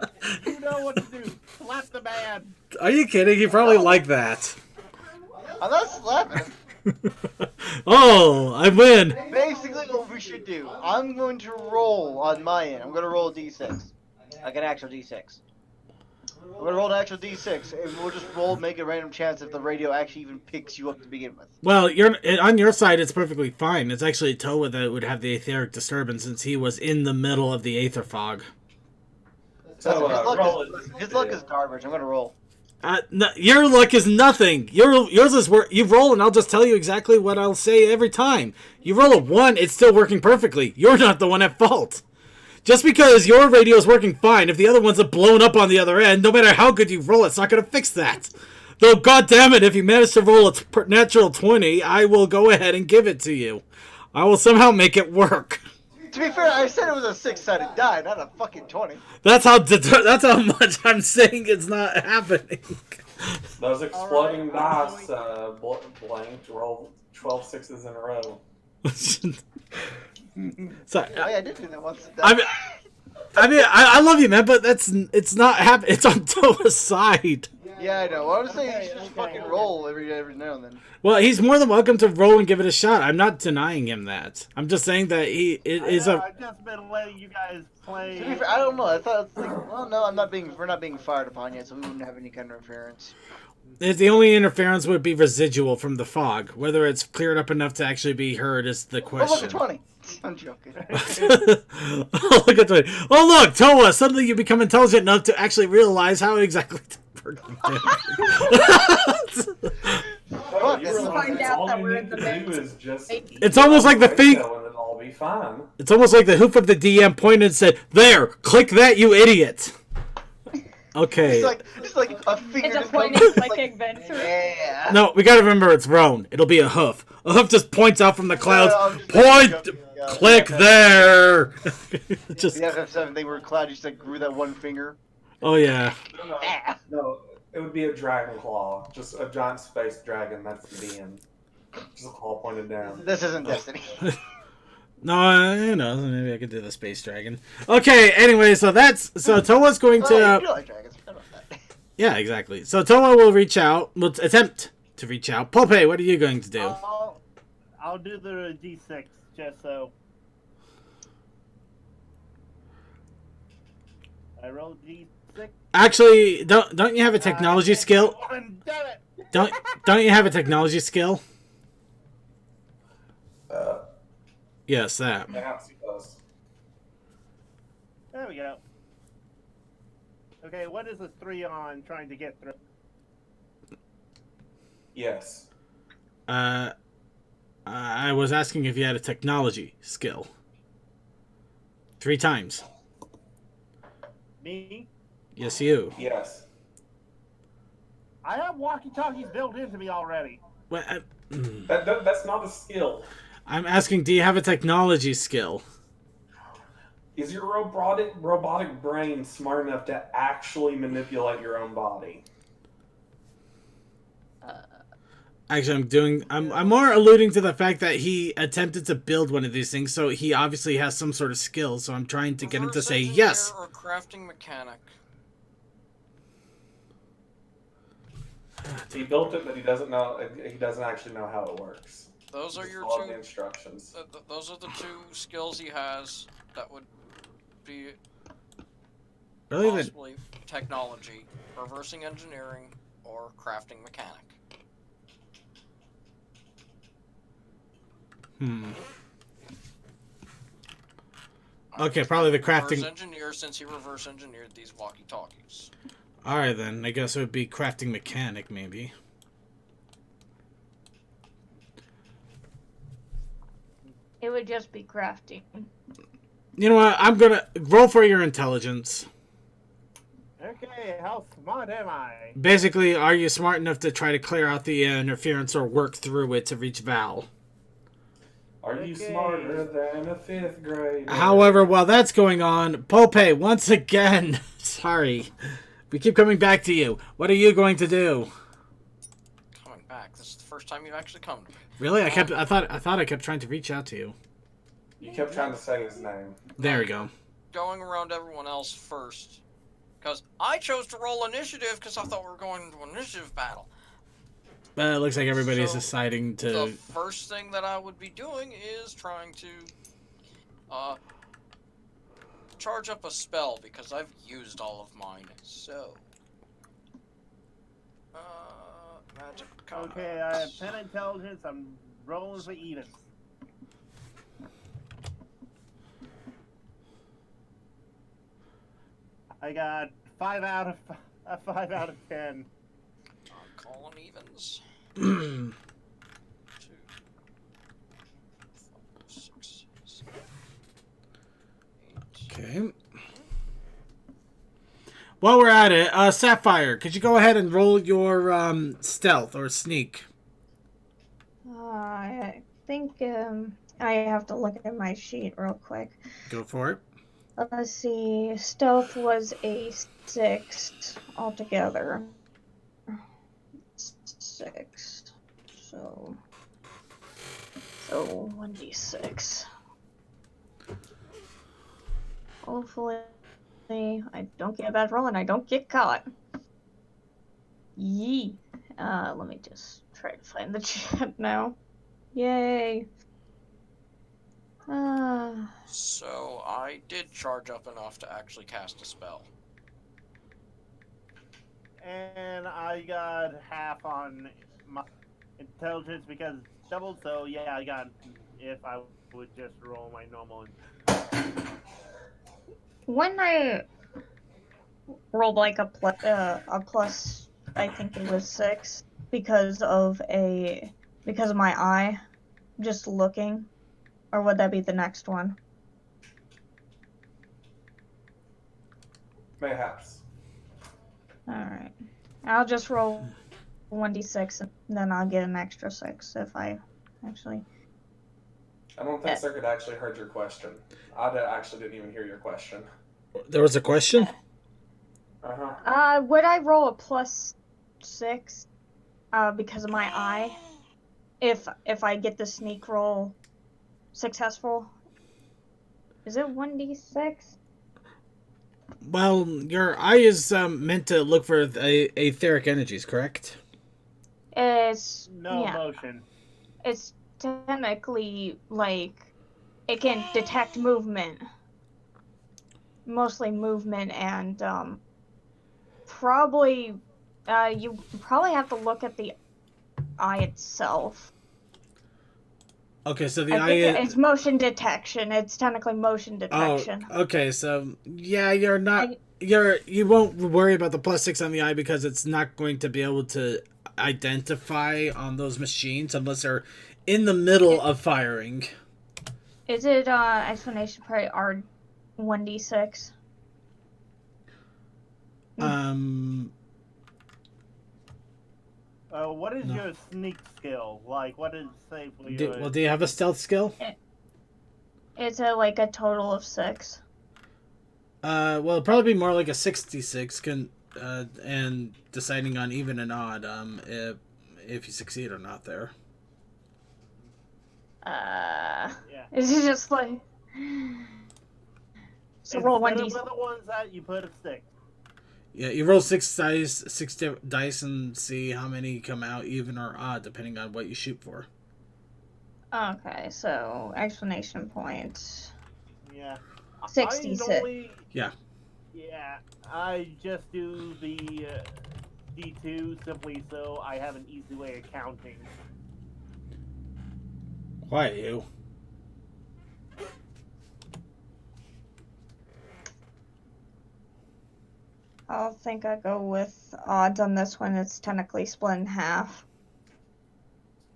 you know what to do. Slap the man. Are you kidding? He probably liked that. I'm not slapping him. Oh, I win. Basically, what we should do, I'm going to roll on my end. I'm going to roll a d6. Like an actual d6. I'm going to roll an actual d6, and we'll just make a random chance if the radio actually even picks you up to begin with. Well, on your side, it's perfectly fine. It's actually Toa that would have the etheric disturbance since he was in the middle of the aether fog. So, His luck is garbage. I'm going to roll. No, your luck is nothing. Yours is where you roll, and I'll just tell you exactly what I'll say every time. You roll a 1, it's still working perfectly. You're not the one at fault. Just because your radio is working fine, if the other ones are blown up on the other end, no matter how good you roll, it's not going to fix that. Though, goddammit, if you manage to roll a natural 20, I will go ahead and give it to you. I will somehow make it work. To be fair, I said it was a 6-sided die, not a fucking 20. That's how much I'm saying it's not happening. Those exploding dice blanked roll 12 sixes in a row. Sorry. Oh yeah, I did do that once. I love you, man, but it's not happening. It's on Toa's side. Yeah, I know. Well, I was saying you Okay, should just okay, fucking okay. roll every now and then. Well, he's more than welcome to roll and give it a shot. I'm not denying him that. I'm just saying that it is a. I've just been letting you guys play. To be fair, I don't know. I thought it's like, well, no, we're not being fired upon yet, so we wouldn't have any kind of interference. The only interference would be residual from the fog. Whether it's cleared up enough to actually be heard is the Oh, look question. at 20. I'm joking. Oh, look at 20. Oh, look, Toa! Suddenly you become intelligent enough to actually realize how exactly to work the Oh, you Let's realize find out all that you we're need in the to do midst. is just It's almost like the thing- and it'll all be fine. It's almost like the hoof of the DM pointed and said, "There, click that, you idiot." Okay. It's like a finger. It's a just point goes, and click adventure. Yeah. No, we gotta remember it's Roan. It'll be a hoof. A hoof just points out from the clouds. No, I'm just Point! joking. Yeah, Click yeah, there! Just, The FF7 thing where Cloud just like grew that one finger. oh yeah. Ah. No, it would be a dragon claw. Just a giant space dragon, that's the end. Just a claw pointed down. This isn't Destiny. No, you know, maybe I could do the space dragon. Okay, anyway, so Toa's going Oh, to, you do like dragons. I forgot about that. yeah, exactly. So Toa will attempt to reach out. Pope, what are you going to do? I'll do the D6 just so. I rolled D6. Actually, don't you have a technology skill? Damn it! Don't you have a technology skill? Uh, Yes, that. perhaps he does. There we go. Okay, what is a 3 on trying to get through? Yes. I was asking if you had a technology skill. 3 times. Me? Yes, you. Yes. I have walkie-talkies built into me already. Well, That's not a skill. I'm asking, do you have a technology skill? Is your robotic brain smart enough to actually manipulate your own body? Actually, I'm more alluding to the fact that he attempted to build one of these things, so he obviously has some sort of skill, so I'm trying to get him to Reverse say engineer yes. Or crafting mechanic. He built it, but he doesn't know. He doesn't actually know how it works. Those are Just your follow the two. instructions. Those are the 2 skills he has that would be Really? possibly technology, reversing engineering, or crafting mechanic. Okay, probably the crafting. Reverse engineer, since he reverse engineered these walkie-talkies. Alright then, I guess it would be crafting mechanic, maybe. It would just be crafting. You know what? I'm gonna roll for your intelligence. Okay, how smart am I? Basically, are you smart enough to try to clear out the interference or work through it to reach Val? Are you Okay. smarter than a 5th grader? However, while that's going on, Pope, once again, sorry, we keep coming back to you. What are you going to do? Coming back. This is the first time you've actually come to me. Really? I thought I kept trying to reach out to you. You kept trying to say his name. There we go. Going around everyone else first. Because I chose to roll initiative because I thought we were going into an initiative battle. But it looks like everybody's So, deciding The to. first thing that I would be doing is trying to charge up a spell because I've used all of mine. So, magic. Okay, I have 10 intelligence. I'm rolling for even. I got 5 out of 10. I'm calling evens. 2, 4, 5, 6, 7, 8. Okay. While we're at it, Sapphire, could you go ahead and roll your stealth or sneak? I think I have to look at my sheet real quick. Go for it. Let's see. Stealth was a 6 altogether. 6. So 1d6. Hopefully, I don't get a bad roll and I don't get caught. Yee. Let me just try to find the chat now. Yay. So I did charge up enough to actually cast a spell. And I got half on my intelligence because it's doubled. So yeah, I got. If I would just roll my normal. When I rolled like a plus, I think it was 6 because of my eye, just looking, or would that be the next one? Mayhaps. All right, I'll just roll 1d6 and then I'll get an extra 6 if I actually. I don't think Circuit actually heard your question. I actually didn't even hear your question. There was a question? Would I roll a plus 6 because of my eye if I get the sneak roll successful? Is it 1d6? Well, your eye is meant to look for etheric energies, correct? It's No motion. It's technically like it can detect movement, mostly movement, and probably you probably have to look at the eye itself. Okay, so the I eye think it's motion detection. It's technically motion detection. Oh, okay, so yeah, you won't worry about the plus 6 on the eye because it's not going to be able to identify on those machines unless they're in the middle of firing. Is it explanation part R 1d6? What is your sneak skill? Like, what does it say for you? Well, do you have a stealth skill? It's a total of 6. Well, it'd probably be more like a 66, and deciding on even and odd, if you succeed or not there. Yeah. Is it just like... So roll 1d6. Instead of the ones that you put a 6. Yeah, you roll 6 dice and see how many come out even or odd, depending on what you shoot for. Okay, so explanation points. Yeah. 66. Yeah. Yeah, I just do the D2 simply so I have an easy way of counting. Why you? I'll think I go with odds on this one. It's technically split in half.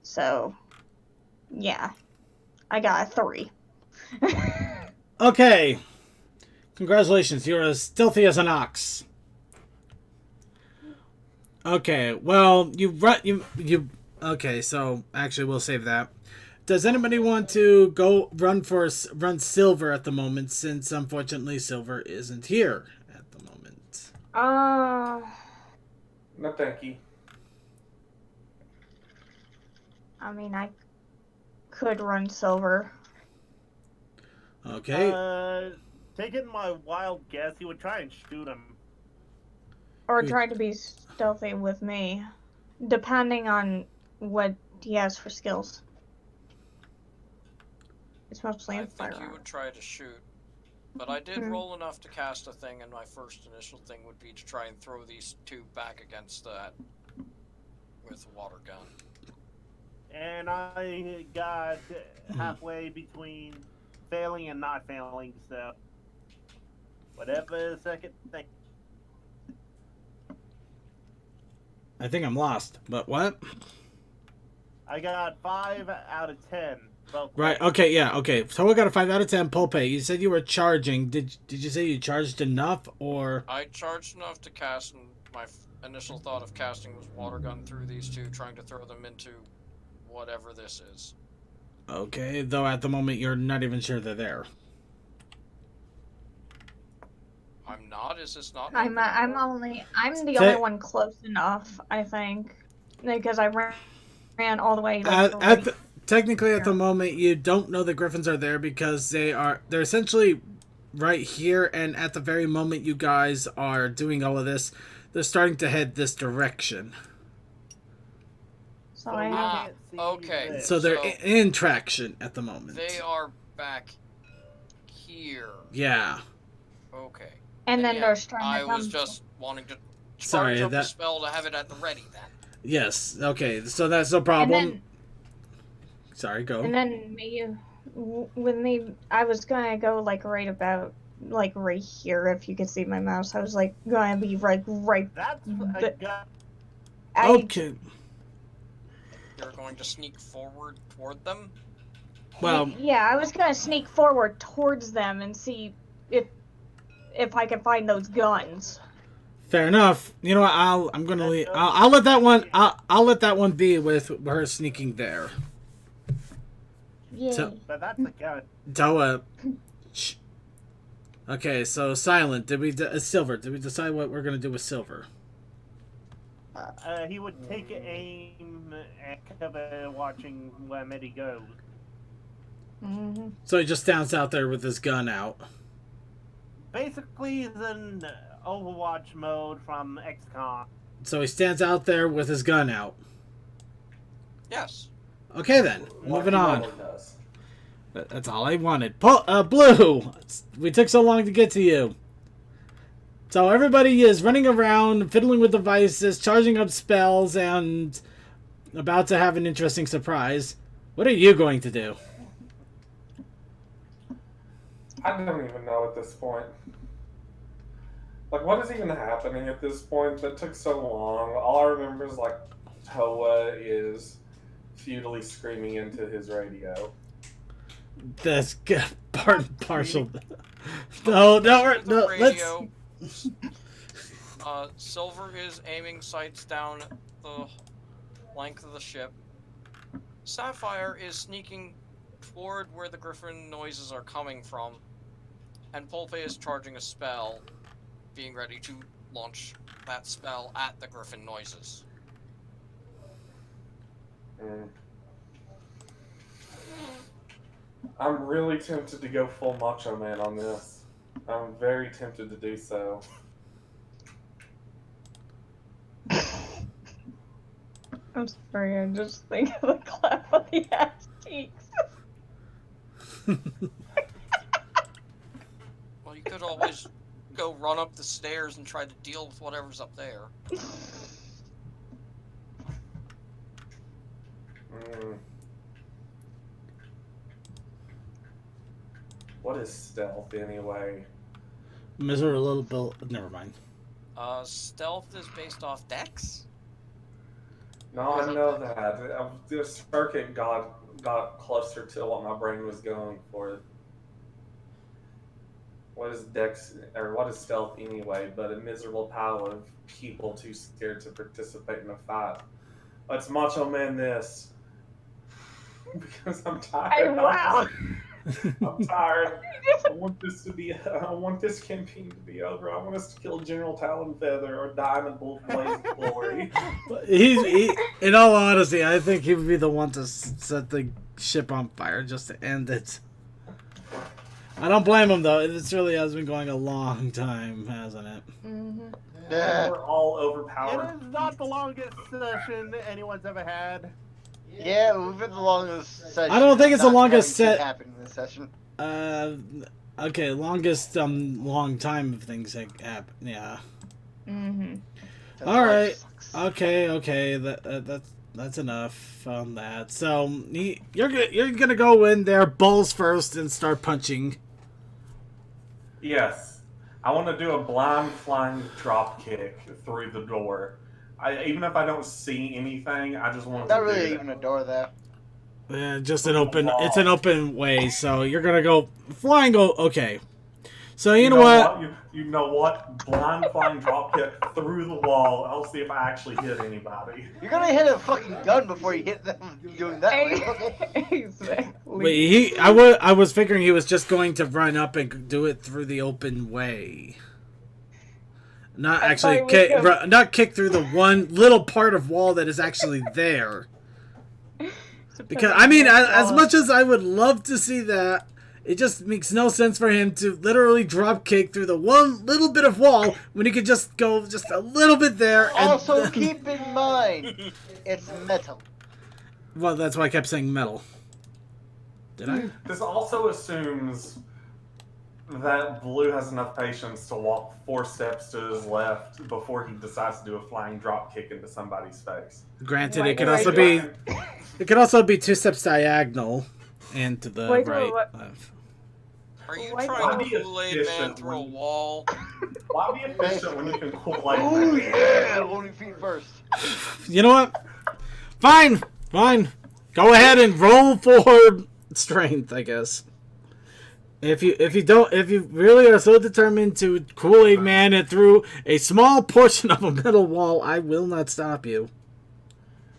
So, yeah. I got a 3. Okay. Congratulations, you're as stealthy as an ox. Okay, well, okay, so actually we'll save that. Does anybody want to go run Silver at the moment, since unfortunately Silver isn't here at the moment? No, thank you. I mean, I could run Silver. Okay. Taking my wild guess, he would try and shoot him. Or try to be stealthy with me, depending on what he has for skills. It's mostly I in think firearm. he would try to shoot. But I did roll enough to cast a thing, and my first initial thing would be to try and throw these two back against that with a water gun. And I got halfway between failing and not failing, so whatever the second thing. I think I'm lost, but what? I got 5 out of 10. Right, okay, yeah, okay. So I got a 5 out of 10 Pulpe. You said you were charging. Did you say you charged enough, or? I charged enough to cast, and my initial thought of casting was water gun through these two, trying to throw them into whatever this is. Okay, though at the moment you're not even sure they're there. I'm not? Is this not? I'm the only one close enough, I think, because I ran all the way. Technically, at the moment, you don't know the Griffins are there because they're essentially right here, and at the very moment you guys are doing all of this, they're starting to head this direction. So So I we have. can't see okay. this. So they're So- in traction at the moment. They are back here. Yeah. Okay. And then yeah, they're trying I to come. was just wanting to Sorry, charge up a that- spell to have it at the ready then. Yes. Okay. So that's no And problem. then, Sorry. Go. and then I was gonna go like right about like right here. If you could see my mouse, I was like gonna be right. That's a But- gun. Okay. You're going to sneak forward toward them? Well, Yeah, I was gonna sneak forward towards them and see if I can find those guns. fair enough. You know what? I'm gonna leave. I'll let that one. I'll let that one be with her sneaking there. Yeah. So- But that's a gun. Doa. Shh. Okay, so Silent. Did we Silver? Did we decide what we're gonna do with Silver? He would take aim and cover watching where Mitty goes. hmm So he just stands out there with his gun out. Basically, he's in Overwatch mode from XCOM. So he stands out there with his gun out. Yes. Okay then, moving on. What he does. That's all I wanted. Blue, we took so long to get to you. So everybody is running around, fiddling with devices, charging up spells, and about to have an interesting surprise. What are you going to do? I don't even know at this point. Like, what is even happening at this point that took so long? All I remember is, like, Toa is futilely screaming into his radio. That's partial. No, Here's the no. Let's. radio. Silver is aiming sights down the length of the ship. Sapphire is sneaking toward where the griffin noises are coming from. And Pulpe is charging a spell, being ready to launch that spell at the griffin noises. Mm. I'm really tempted to go full Macho Man on this. I'm very tempted to do so. I'm sorry, I just think of the clap on the ass cheeks. Well, you could always go run up the stairs and try to deal with whatever's up there. Mm. What is stealth anyway? Measure a little bit. Never mind. Stealth is based off dex? No, I know that. The circuit got closer to what my brain was going for. What is dex, or what is stealth anyway, but a miserable pile of people too scared to participate in a fight? Let's Macho Man this. Because I'm tired. Wow. I'm tired. I want this campaign to be over. I want us to kill General Talonfeather or Diamond Wolf Blaze of Glory. In all honesty, I think he would be the one to set the ship on fire just to end it. I don't blame him though. This really has been going a long time, hasn't it? Mm-hmm. Yeah. We're all overpowered. It is not the longest session anyone's ever had. Yeah, we've been the longest session. I don't think it's the Not longest having shit set- happen in this session. Okay, longest long time of things that happen. Yeah. Mm-hmm. All right. Sucks. Okay. That's enough on that. So you're gonna go in there balls first and start punching. Yes. I want to do a blind flying drop kick through the door. Even if I don't see anything, I just want to Not do really that. even a door there. Yeah, just an open. It's an open way, so you're gonna go flying. Okay. So you know what? You know what? Blind flying drop kick through the wall. I'll see if I actually hit anybody. You're gonna hit a fucking gun before you hit them doing that way. Okay. Exactly. Wait, I was figuring he was just going to run up and do it through the open way. Not I actually thought he was not kick through the one little part of wall that is actually there. Because I mean, as much as I would love to see that, It just makes no sense for him to literally drop kick through the one little bit of wall when he could just go just a little bit there. And Also, keep in mind, it's metal. Well, that's why I kept saying metal. Did I? This also assumes that Blue has enough patience to walk 4 steps to his left before he decides to do a flying drop kick into somebody's face. Granted, Wait, it could wait, also wait. be 2 steps diagonal and to the Wait, right. wait. Left. Are you Why trying be to Kool-Aid Man efficient through a when- wall? Why be efficient when you can Kool-Aid Oh Man? yeah, holding feet first. You know what? Fine. Go ahead and roll for strength, I guess. If you really are so determined to Kool-Aid Man it through a small portion of a metal wall, I will not stop you.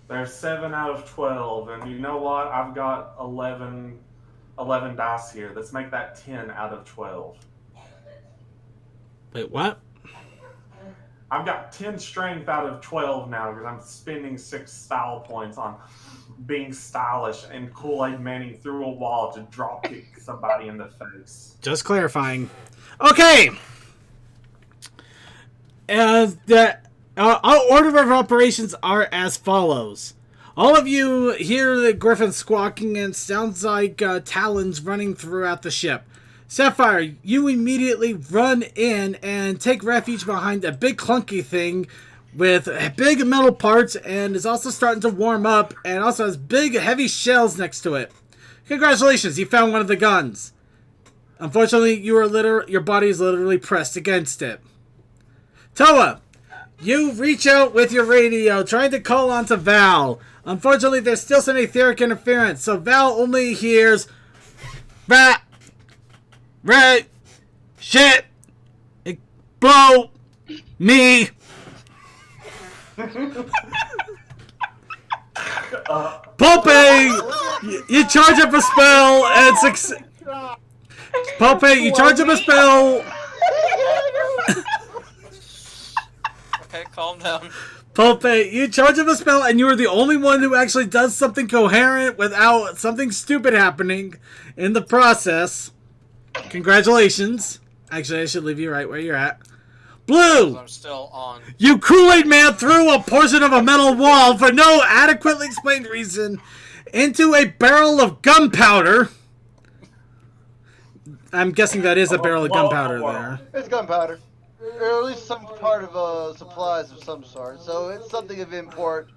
There's 7 out of 12, and you know what? I've got 11 dice here. Let's make that 10 out of 12. Wait, what? I've got 10 strength out of 12 now because I'm spending 6 style points on being stylish and Kool-Aid Manning through a wall to drop kick somebody in the face. Just clarifying. Okay. Our order of operations are as follows. All of you hear the griffin squawking and sounds like talons running throughout the ship. Sapphire, you immediately run in and take refuge behind a big clunky thing with big metal parts and is also starting to warm up and also has big heavy shells next to it. Congratulations, you found one of the guns. Unfortunately, your body is literally pressed against it. Toa, you reach out with your radio trying to call onto Val. Unfortunately, there's still some etheric interference, so Val only hears rat, shit, blow, me. Pope, you charge up a spell and Pope, you charge up a spell. Okay, calm down. Pope, you charge up a spell and you are the only one who actually does something coherent without something stupid happening in the process. Congratulations. Actually, I should leave you right where you're at. Blue! I'm still on. You Kool-Aid Man threw a portion of a metal wall for no adequately explained reason into a barrel of gunpowder. I'm guessing that is a barrel of gunpowder there. It's gunpowder. Or at least some part of supplies of some sort. So it's something of import.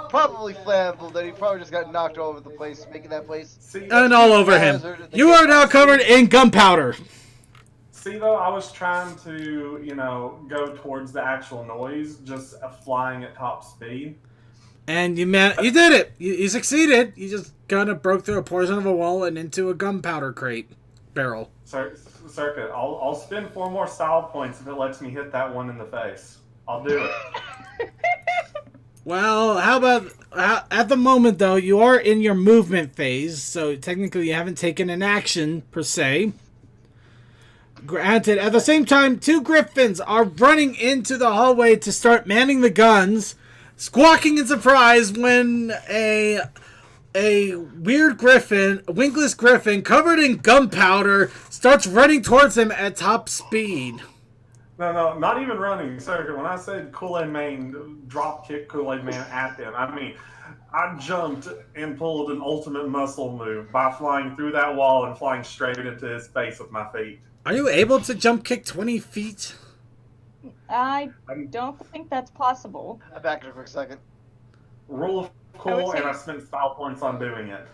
Probably flammable that he probably just got knocked all over the place, making that place. And all over him. You are now covered in gunpowder. See, though, I was trying to, go towards the actual noise, just flying at top speed. And you did it. You succeeded. You just kind of broke through a portion of a wall and into a gunpowder crate barrel. Circuit, I'll spend 4 more style points if it lets me hit that one in the face. I'll do it. Well, how about at the moment though? You are in your movement phase, so technically you haven't taken an action per se. Granted, at the same time, 2 griffins are running into the hallway to start manning the guns, squawking in surprise when a weird griffin, a wingless griffin, covered in gunpowder, starts running towards him at top speed. No, not even running. Circuit, when I said Kool-Aid Man, drop kick Kool-Aid Man at them, I mean, I jumped and pulled an ultimate muscle move by flying through that wall and flying straight into his face with my feet. Are you able to jump kick 20 feet? I don't think that's possible. I backed it a quick second. Rule of cool, and I spent style points on doing it.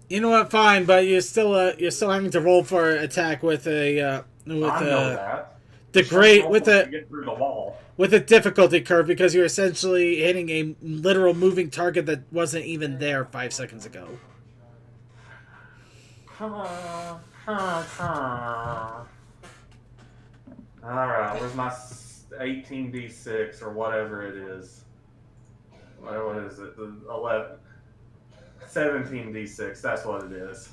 You know what? Fine, but you're still having to roll for attack with a I know that. get through the wall. with a difficulty curve because you're essentially hitting a literal moving target that wasn't even there 5 seconds ago. Alright, where's my 18d6 or whatever it is? What is it? 17d6, that's what it is.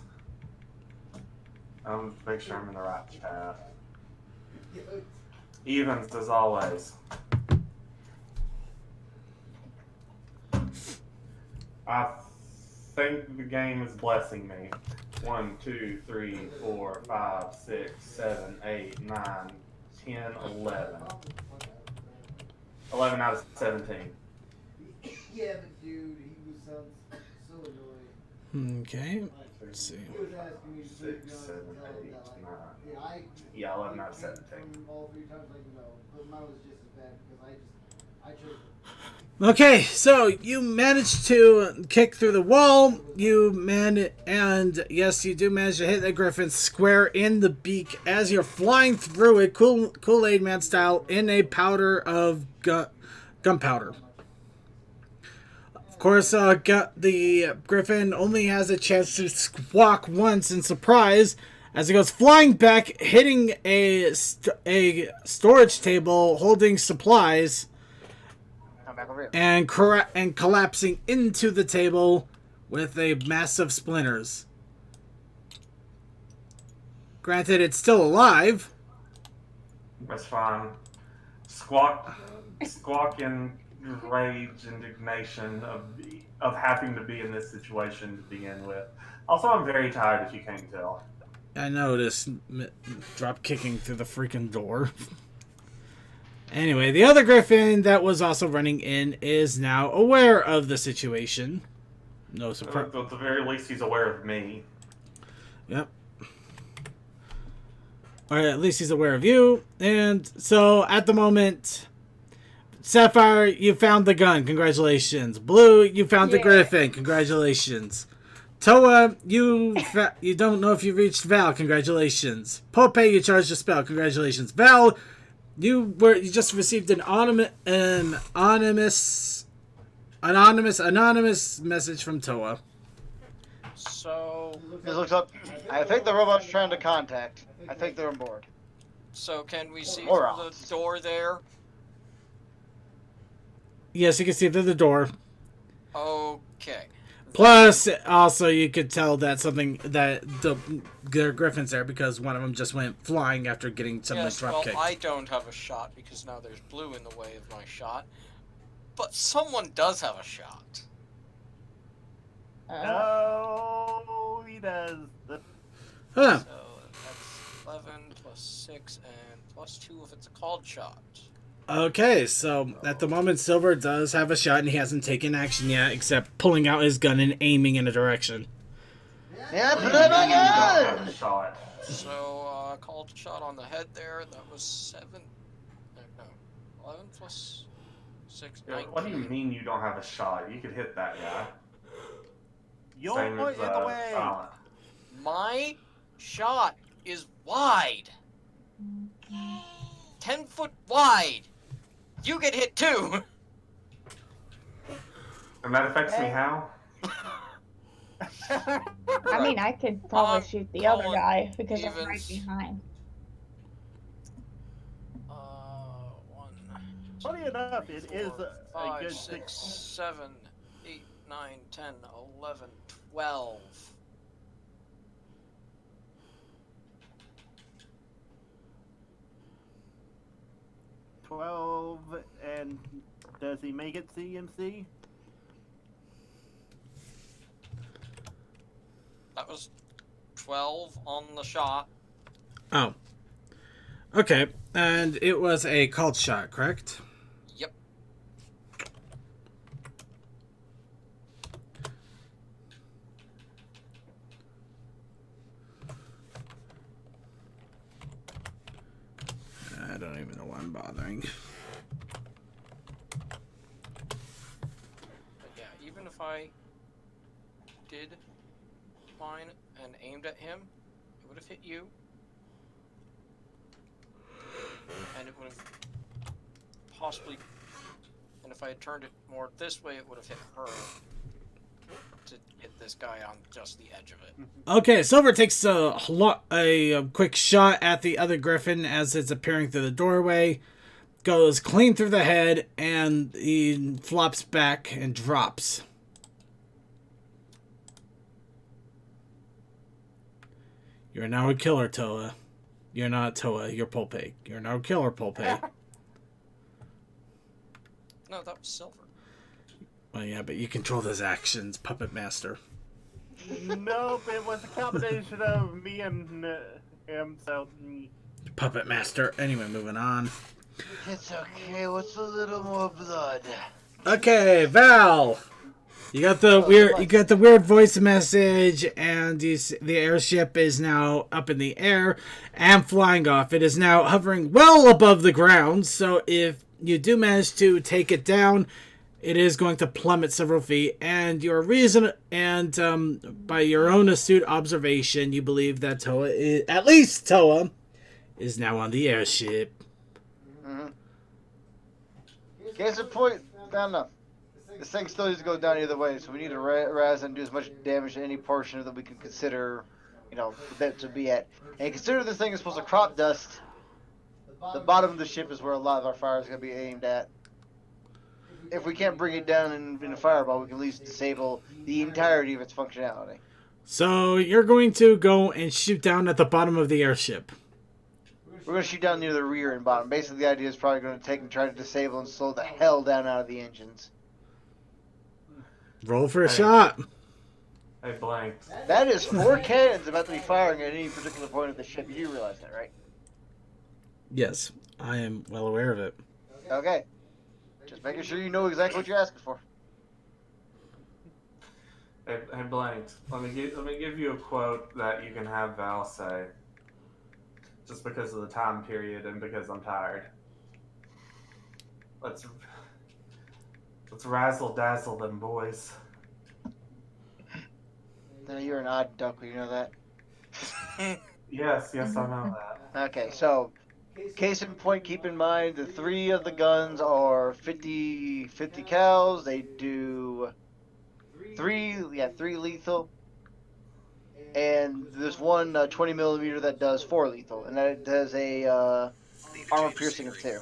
Make sure I'm in the right chat. Evens as always. I think the game is blessing me. 1, 2, 3, 4, 5, 6, 7, 8, 9, 10, 11. 11 out of 17. Yeah, but dude, he sounds so annoying. Okay. Let's see. He was asking me to 6, 7, 8, 9. I Yeah, 11 out of came 17. from all 3 times, like, no. But mine was just as bad because I chose. Okay, so you managed to kick through the wall. And yes, you do manage to hit the griffin square in the beak as you're flying through it, Kool-Aid Man style, in a powder of gunpowder. Of course, the griffin only has a chance to squawk once in surprise as it goes flying back, hitting a storage table holding supplies. Come back over here. And collapsing into the table with a massive splinters. Granted, it's still alive. That's fine. Squawk in rage, indignation of having to be in this situation to begin with. Also, I'm very tired, if you can't tell. I noticed drop kicking through the freaking door. Anyway, the other griffin that was also running in is now aware of the situation. No surprise. At the very least, he's aware of me. Yep. Or at least he's aware of you. And so, at the moment, Sapphire, you found the gun. Congratulations. Blue, you found the griffin. Congratulations. Toa, you don't know if you reached Val. Congratulations. Pope, you charged a spell. Congratulations. Val, you just received an anonymous message from Toa. So, This looks up. I think the robot's trying to contact. I think they're on board. so can we see Or through the door there? Yes, you can see through the door. Okay. Plus, also, you could tell that the griffin's there because one of them just went flying after getting someone Yes, drop well, kicked. I don't have a shot because now there's blue in the way of my shot. But someone does have a shot. No, he does. Huh. So that's 11 plus 6 and plus 2 if it's a called shot. Okay, so at the moment, Silver does have a shot, and he hasn't taken action yet, except pulling out his gun and aiming in a direction. Yeah, put it my gun! Shot. So, called shot on the head there. That was 7. No, 11 plus 6, 19. What do you mean you don't have a shot? You could hit that guy. You're Same in as, the way. Silent. My shot is wide. 10 foot wide. You get hit too. And that affects me how? I mean, I could probably shoot the other Colin guy because I'm right Evans. behind. 1, Funny enough, it is a 5, good 6, 7, 8, 9, 10, 11, 12. And does he make it CMC? That was 12 on the shot. Oh. Okay, and it was a called shot, correct? Yep. I don't even know why I'm bothering. But yeah, even if I did mine and aimed at him, it would have hit you. And it would have possibly, and if I had turned it more this way, it would have hit her to hit this guy on just the edge of it. Okay, Silver takes a quick shot at the other griffin as it's appearing through the doorway, goes clean through the head, and he flops back and drops. You're now a killer, Toa. You're not Toa, you're Pulpe. You're now a killer, Pulpe. No, that was Silver. Well, yeah, but you control his actions, Puppet Master. Nope, it was a combination of me and him. So Puppet Master. Anyway, moving on. It's okay. What's a little more blood? Okay, Val. You got the Oh, weird. so You got the weird voice message, and the airship is now up in the air and flying off. It is now hovering well above the ground. So if you do manage to take it down, it is going to plummet several feet. And your reason, and by your own astute observation, you believe that Toa, at least Toa, is now on the airship. Mm-hmm. Case in point, fair enough. This thing still needs to go down either way, so we need to raz and do as much damage to any portion of that we can consider, the bit to be at. And consider this thing is supposed to crop dust. The bottom of the ship is where a lot of our fire is going to be aimed at. If we can't bring it down in a fireball, we can at least disable the entirety of its functionality. So you're going to go and shoot down at the bottom of the airship. We're going to shoot down near the rear and bottom. Basically, the idea is probably going to take and try to disable and slow the hell down out of the engines. Roll for a Hey. shot. I blanked. That is 4 cannons about to be firing at any particular point of the ship. You do realize that, right? Yes, I am well aware of it. Okay. Just making sure you know exactly what you're asking for. I blanked. Let me give you a quote that you can have Val say. Just because of the time period and because I'm tired. Let's razzle dazzle them boys. Now, you're an odd duck, you know that? Yes, I know that. Okay, so, case in point, keep in mind the 3 of the guns are 50 cals. They do 3 lethal. And there's one 20 millimeter that does 4 lethal, and that does a armor piercing of 2.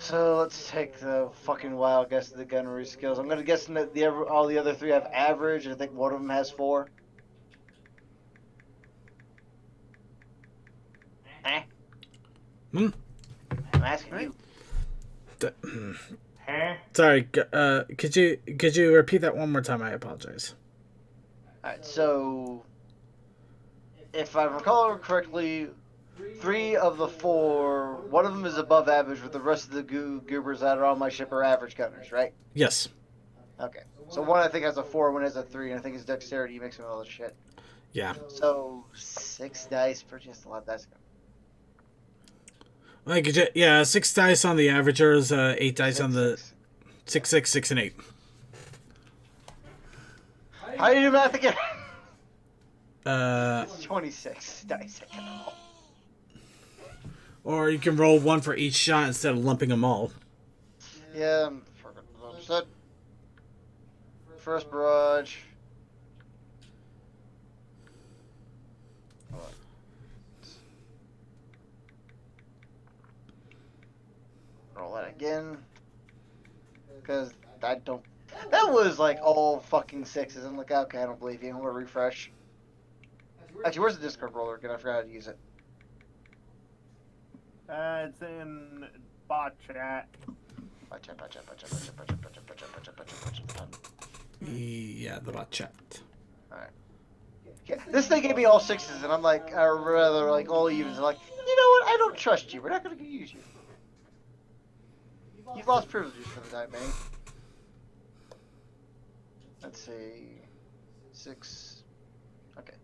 So let's take the fucking wild guess of the gunnery skills. I'm gonna guess that all the other 3 have average, and I think one of them has 4. Eh? Hmm? I'm asking you. Huh? Sorry, could you repeat that one more time? I apologize. Alright, so if I recall correctly, 3 of the 4, one of them is above average, with the rest of the goobers that are on my ship are average gunners, right? Yes. Okay. So one I think has a 4, one has a 3, and I think his dexterity makes him all this shit. Yeah. So 6 dice per just a lot of dice. Like, yeah, 6 dice on the averagers, 8 dice on the 6, 6, 6, and 8. How do you do math again? Uh, It's 26 dice I can roll. or you can roll 1 for each shot instead of lumping them all. Yeah, I'm understood. First barrage. Roll that again. Because I don't. That was like all fucking 6s. I'm like, okay, I don't believe you. I'm gonna refresh. Actually, where's the Discord roller again? I forgot how to use it. it's in bot chat. Watch out. Yeah, the bot chat. Yeah, this thing gave me all 6s, and I'm like, or rather, like all evens. I'm like, you know what? I don't trust you. We're not gonna use you. You've lost privileges for the night, man. Let's see. 6. Okay.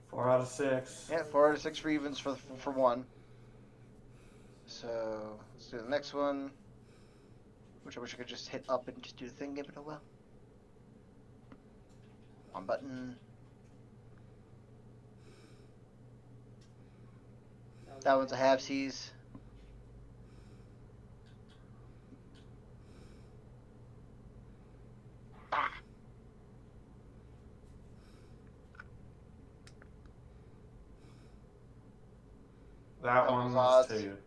Four out of 6. Yeah, 4 out of 6 for evens for 1. So let's do the next one. Which I wish I could just hit up and just do the thing, give it a whirl. One button. That one's a half-seas. Ah. That That one was was odds. 2.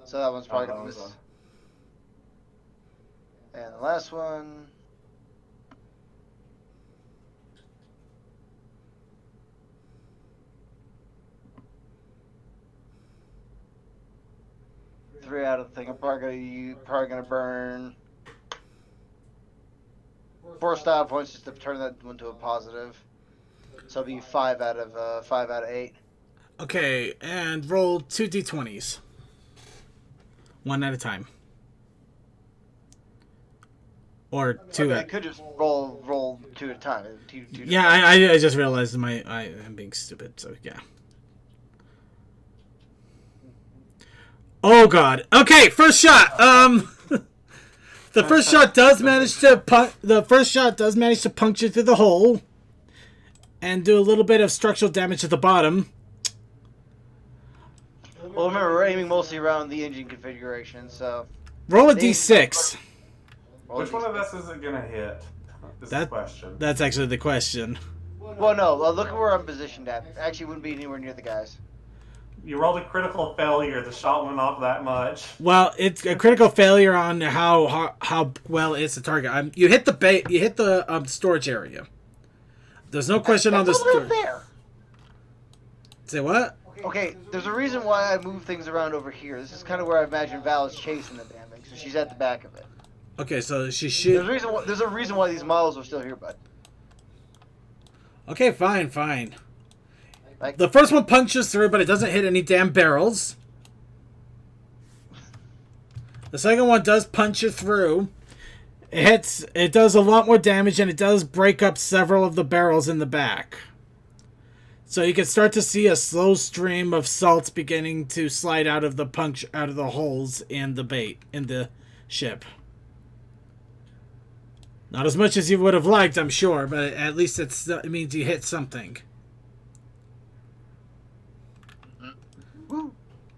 So that one's probably that gonna was miss. And the last one. 3 out of the thing. I'm probably gonna burn 4 style points just to turn that into a positive. So it'll be 5 out of 8. Okay, and roll 2d20s. One at a time. Or two. Okay, I could just roll 2 at a time. Two Yeah, I just realized I am being stupid. So yeah. Oh god. Okay, first shot. The first shot does manage to puncture through the hole and do a little bit of structural damage at the bottom. Well, remember, we're aiming mostly around the engine configuration, so... Roll a d6. Which one of us is it gonna hit? Is the question. That's actually the question. Well, no, look at where I'm positioned at. Actually, wouldn't be anywhere near the guys. You rolled a critical failure. The shot went off that much. Well, it's a critical failure on how well it's a target. You hit the storage area. There's no question on the storage. there. Say what? Okay, there's a reason why I move things around over here. This is kind of where I imagine Val is chasing the damn thing, so she's at the back of it. Okay, so she should. There's a reason why these models are still here, bud. Okay, fine. Like, The first one punctures through, but it doesn't hit any damn barrels. The second one does puncture through. It does a lot more damage, and it does break up several of the barrels in the back. So you can start to see a slow stream of salts beginning to slide out of the holes in the ship. Not as much as you would have liked, I'm sure, but at least it means you hit something.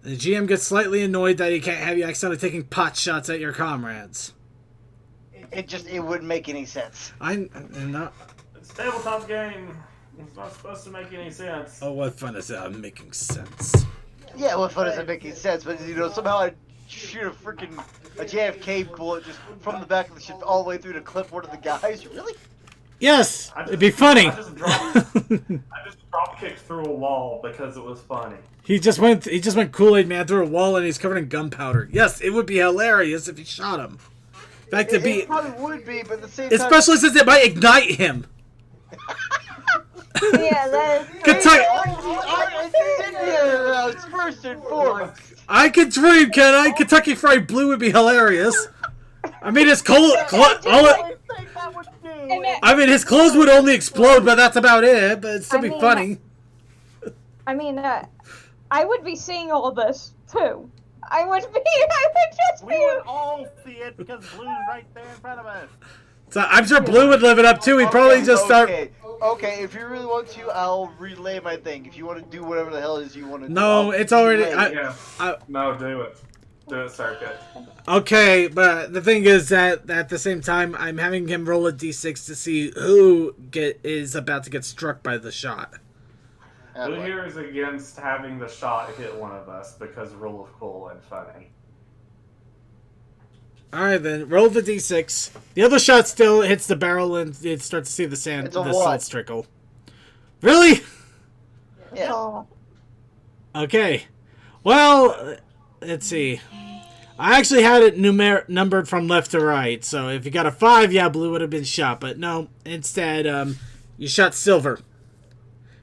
The GM gets slightly annoyed that he can't have you accidentally taking pot shots at your comrades. it wouldn't make any sense. I'm not. It's a tabletop game. It's not supposed to make any sense. Oh, what fun is that? Making sense. Yeah, what fun is it making sense? But somehow I shoot a JFK bullet just from the back of the ship all the way through to clip one of the guys. Really? Yes, it'd be funny. I just drop kicked through a wall because it was funny. He just went Kool-Aid Man through a wall and he's covered in gunpowder. Yes, it would be hilarious if he shot him. In fact, It probably would be, but at the same time... Especially since it might ignite him. Yeah, that is Kentucky. It's first and foremost. I can dream, can I? Kentucky Fried Blue would be hilarious. I mean, his his clothes would only explode, but that's about it. But it'd still be funny. I mean, I would be seeing all this too. I would just be. We would all see it because Blue's right there in front of us. So I'm sure Blue would live it up too. He'd probably just start. Okay, if you really want to, I'll relay my thing. If you want to do whatever the hell it is you want to do. No, it's already. No, do it. Do it, Circuit. Okay, but the thing is that at the same time, I'm having him roll a d6 to see who is about to get struck by the shot. Who here is against having the shot hit one of us because rule of cool and funny? Alright then, roll the d6. The other shot still hits the barrel and it starts to see the salts trickle. Really? Yes. Okay. Well, let's see. I actually had it numbered from left to right, so if you got a 5, yeah, Blue would have been shot, but no, instead, you shot Silver.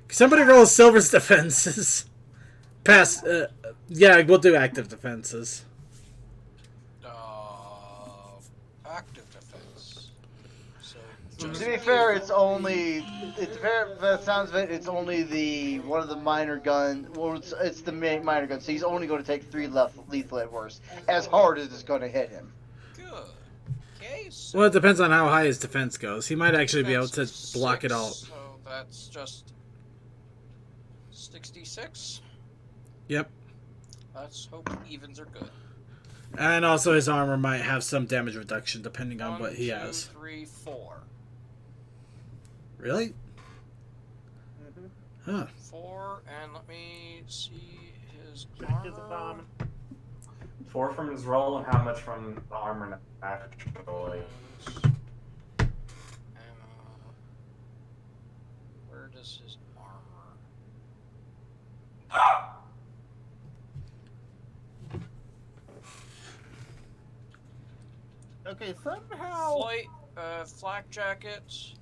Somebody roll Silver's defenses. Pass, yeah, we'll do active defenses. Active defense. So To be fair, it's fair. By the sounds of it, it's only one of the minor gun. Well, it's the main minor gun. So he's only going to take 3 lethal at worst. As hard as it's going to hit him. Good. Okay. So Well, it depends on how high his defense goes. He might actually be able to block it all. So that's just 66. Yep. Let's hope evens are good. And also his armor might have some damage reduction depending on 1, what he 2, has. 3, 4. Really? Huh. 4, and let me see his His armor. bomb. 4 from his roll and how much from the armor actually? Where does his armor? Okay, somehow. Flight, flak jackets,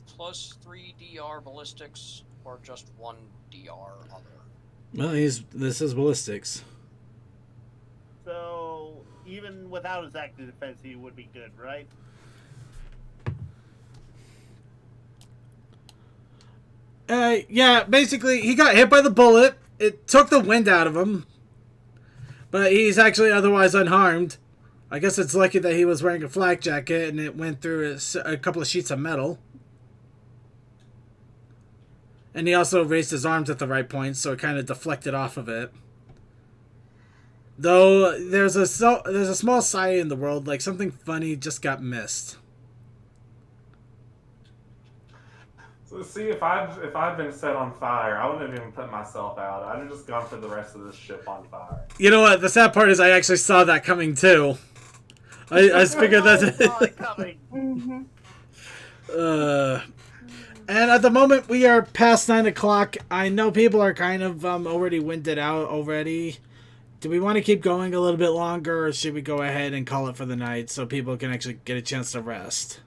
plus 3 DR ballistics, or just 1 DR other. Well, this is ballistics. So even without his active defense, he would be good, right? Yeah, basically, he got hit by the bullet. It took the wind out of him. But he's actually otherwise unharmed. I guess it's lucky that he was wearing a flak jacket and it went through a couple of sheets of metal. And he also raised his arms at the right point, so it kind of deflected off of it. Though there's a small sigh in the world, like something funny just got missed. So see, if I'd been set on fire, I wouldn't have even put myself out. I'd have just gone for the rest of this ship on fire. You know what? The sad part is I actually saw that coming too. I figured I saw that. it coming. And at the moment we are past 9 o'clock. I know people are kind of already winded out already. Do we want to keep going a little bit longer, or should we go ahead and call it for the night so people can actually get a chance to rest?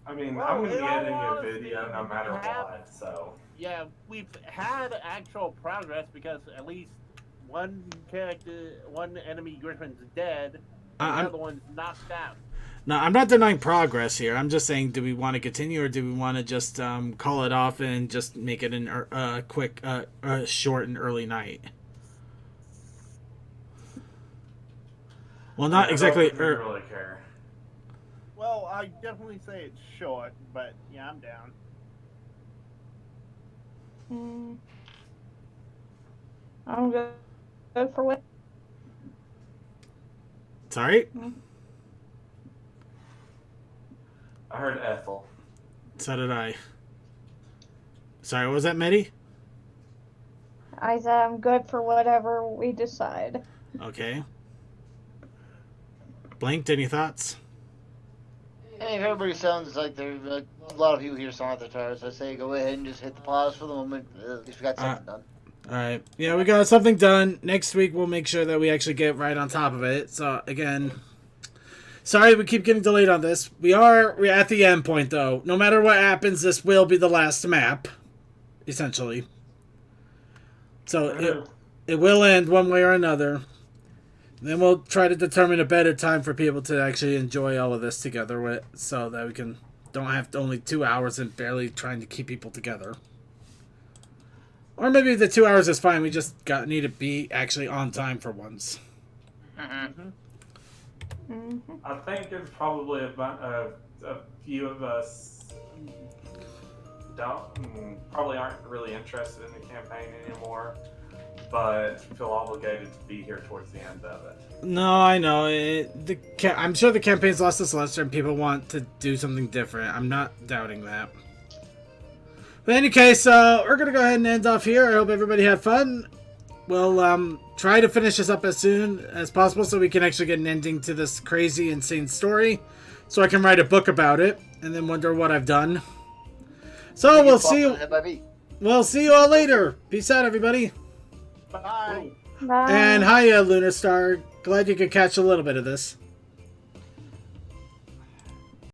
I mean, Well, I'm going to in be all editing a honesty, video no matter we have- what, so... Yeah, we've had actual progress because at least one enemy griffin's dead, and I'm- the other one's knocked out. No, I'm not denying progress here. I'm just saying, do we want to continue, or do we want to just call it off and just make it a quick, short and early night? Well, not exactly. I don't really care. Well, I definitely say it's short, but yeah, I'm down. I'm good for what? Sorry? I heard Ethel. So did I. Sorry, what was that, Medi? I said I'm good for whatever we decide. Okay. Blinked, any thoughts? Hey, if everybody sounds like there's a lot of people here sound like they're tired, so I say go ahead and just hit the pause for the moment. At least we got something done. Alright. Yeah, we got something done. Next week we'll make sure that we actually get right on top of it. So, again, sorry we keep getting delayed on this. We're at the end point, though. No matter what happens, this will be the last map, essentially. So, it will end one way or another. Then we'll try to determine a better time for people to actually enjoy all of this together with, so that we don't have only 2 hours and barely trying to keep people together. Or maybe the 2 hours is fine. We just need to be actually on time for once. I think it's probably a few of us probably aren't really interested in the campaign anymore, but feel obligated to be here towards the end of it. No, I know. I'm sure the campaign's lost its luster and people want to do something different. I'm not doubting that. But in any case, we're going to go ahead and end off here. I hope everybody had fun. We'll try to finish this up as soon as possible so we can actually get an ending to this crazy, insane story. So I can write a book about it and then wonder what I've done. So we'll see you all later. Peace out, everybody. Bye. Bye. And hiya, Lunar Star. Glad you could catch a little bit of this.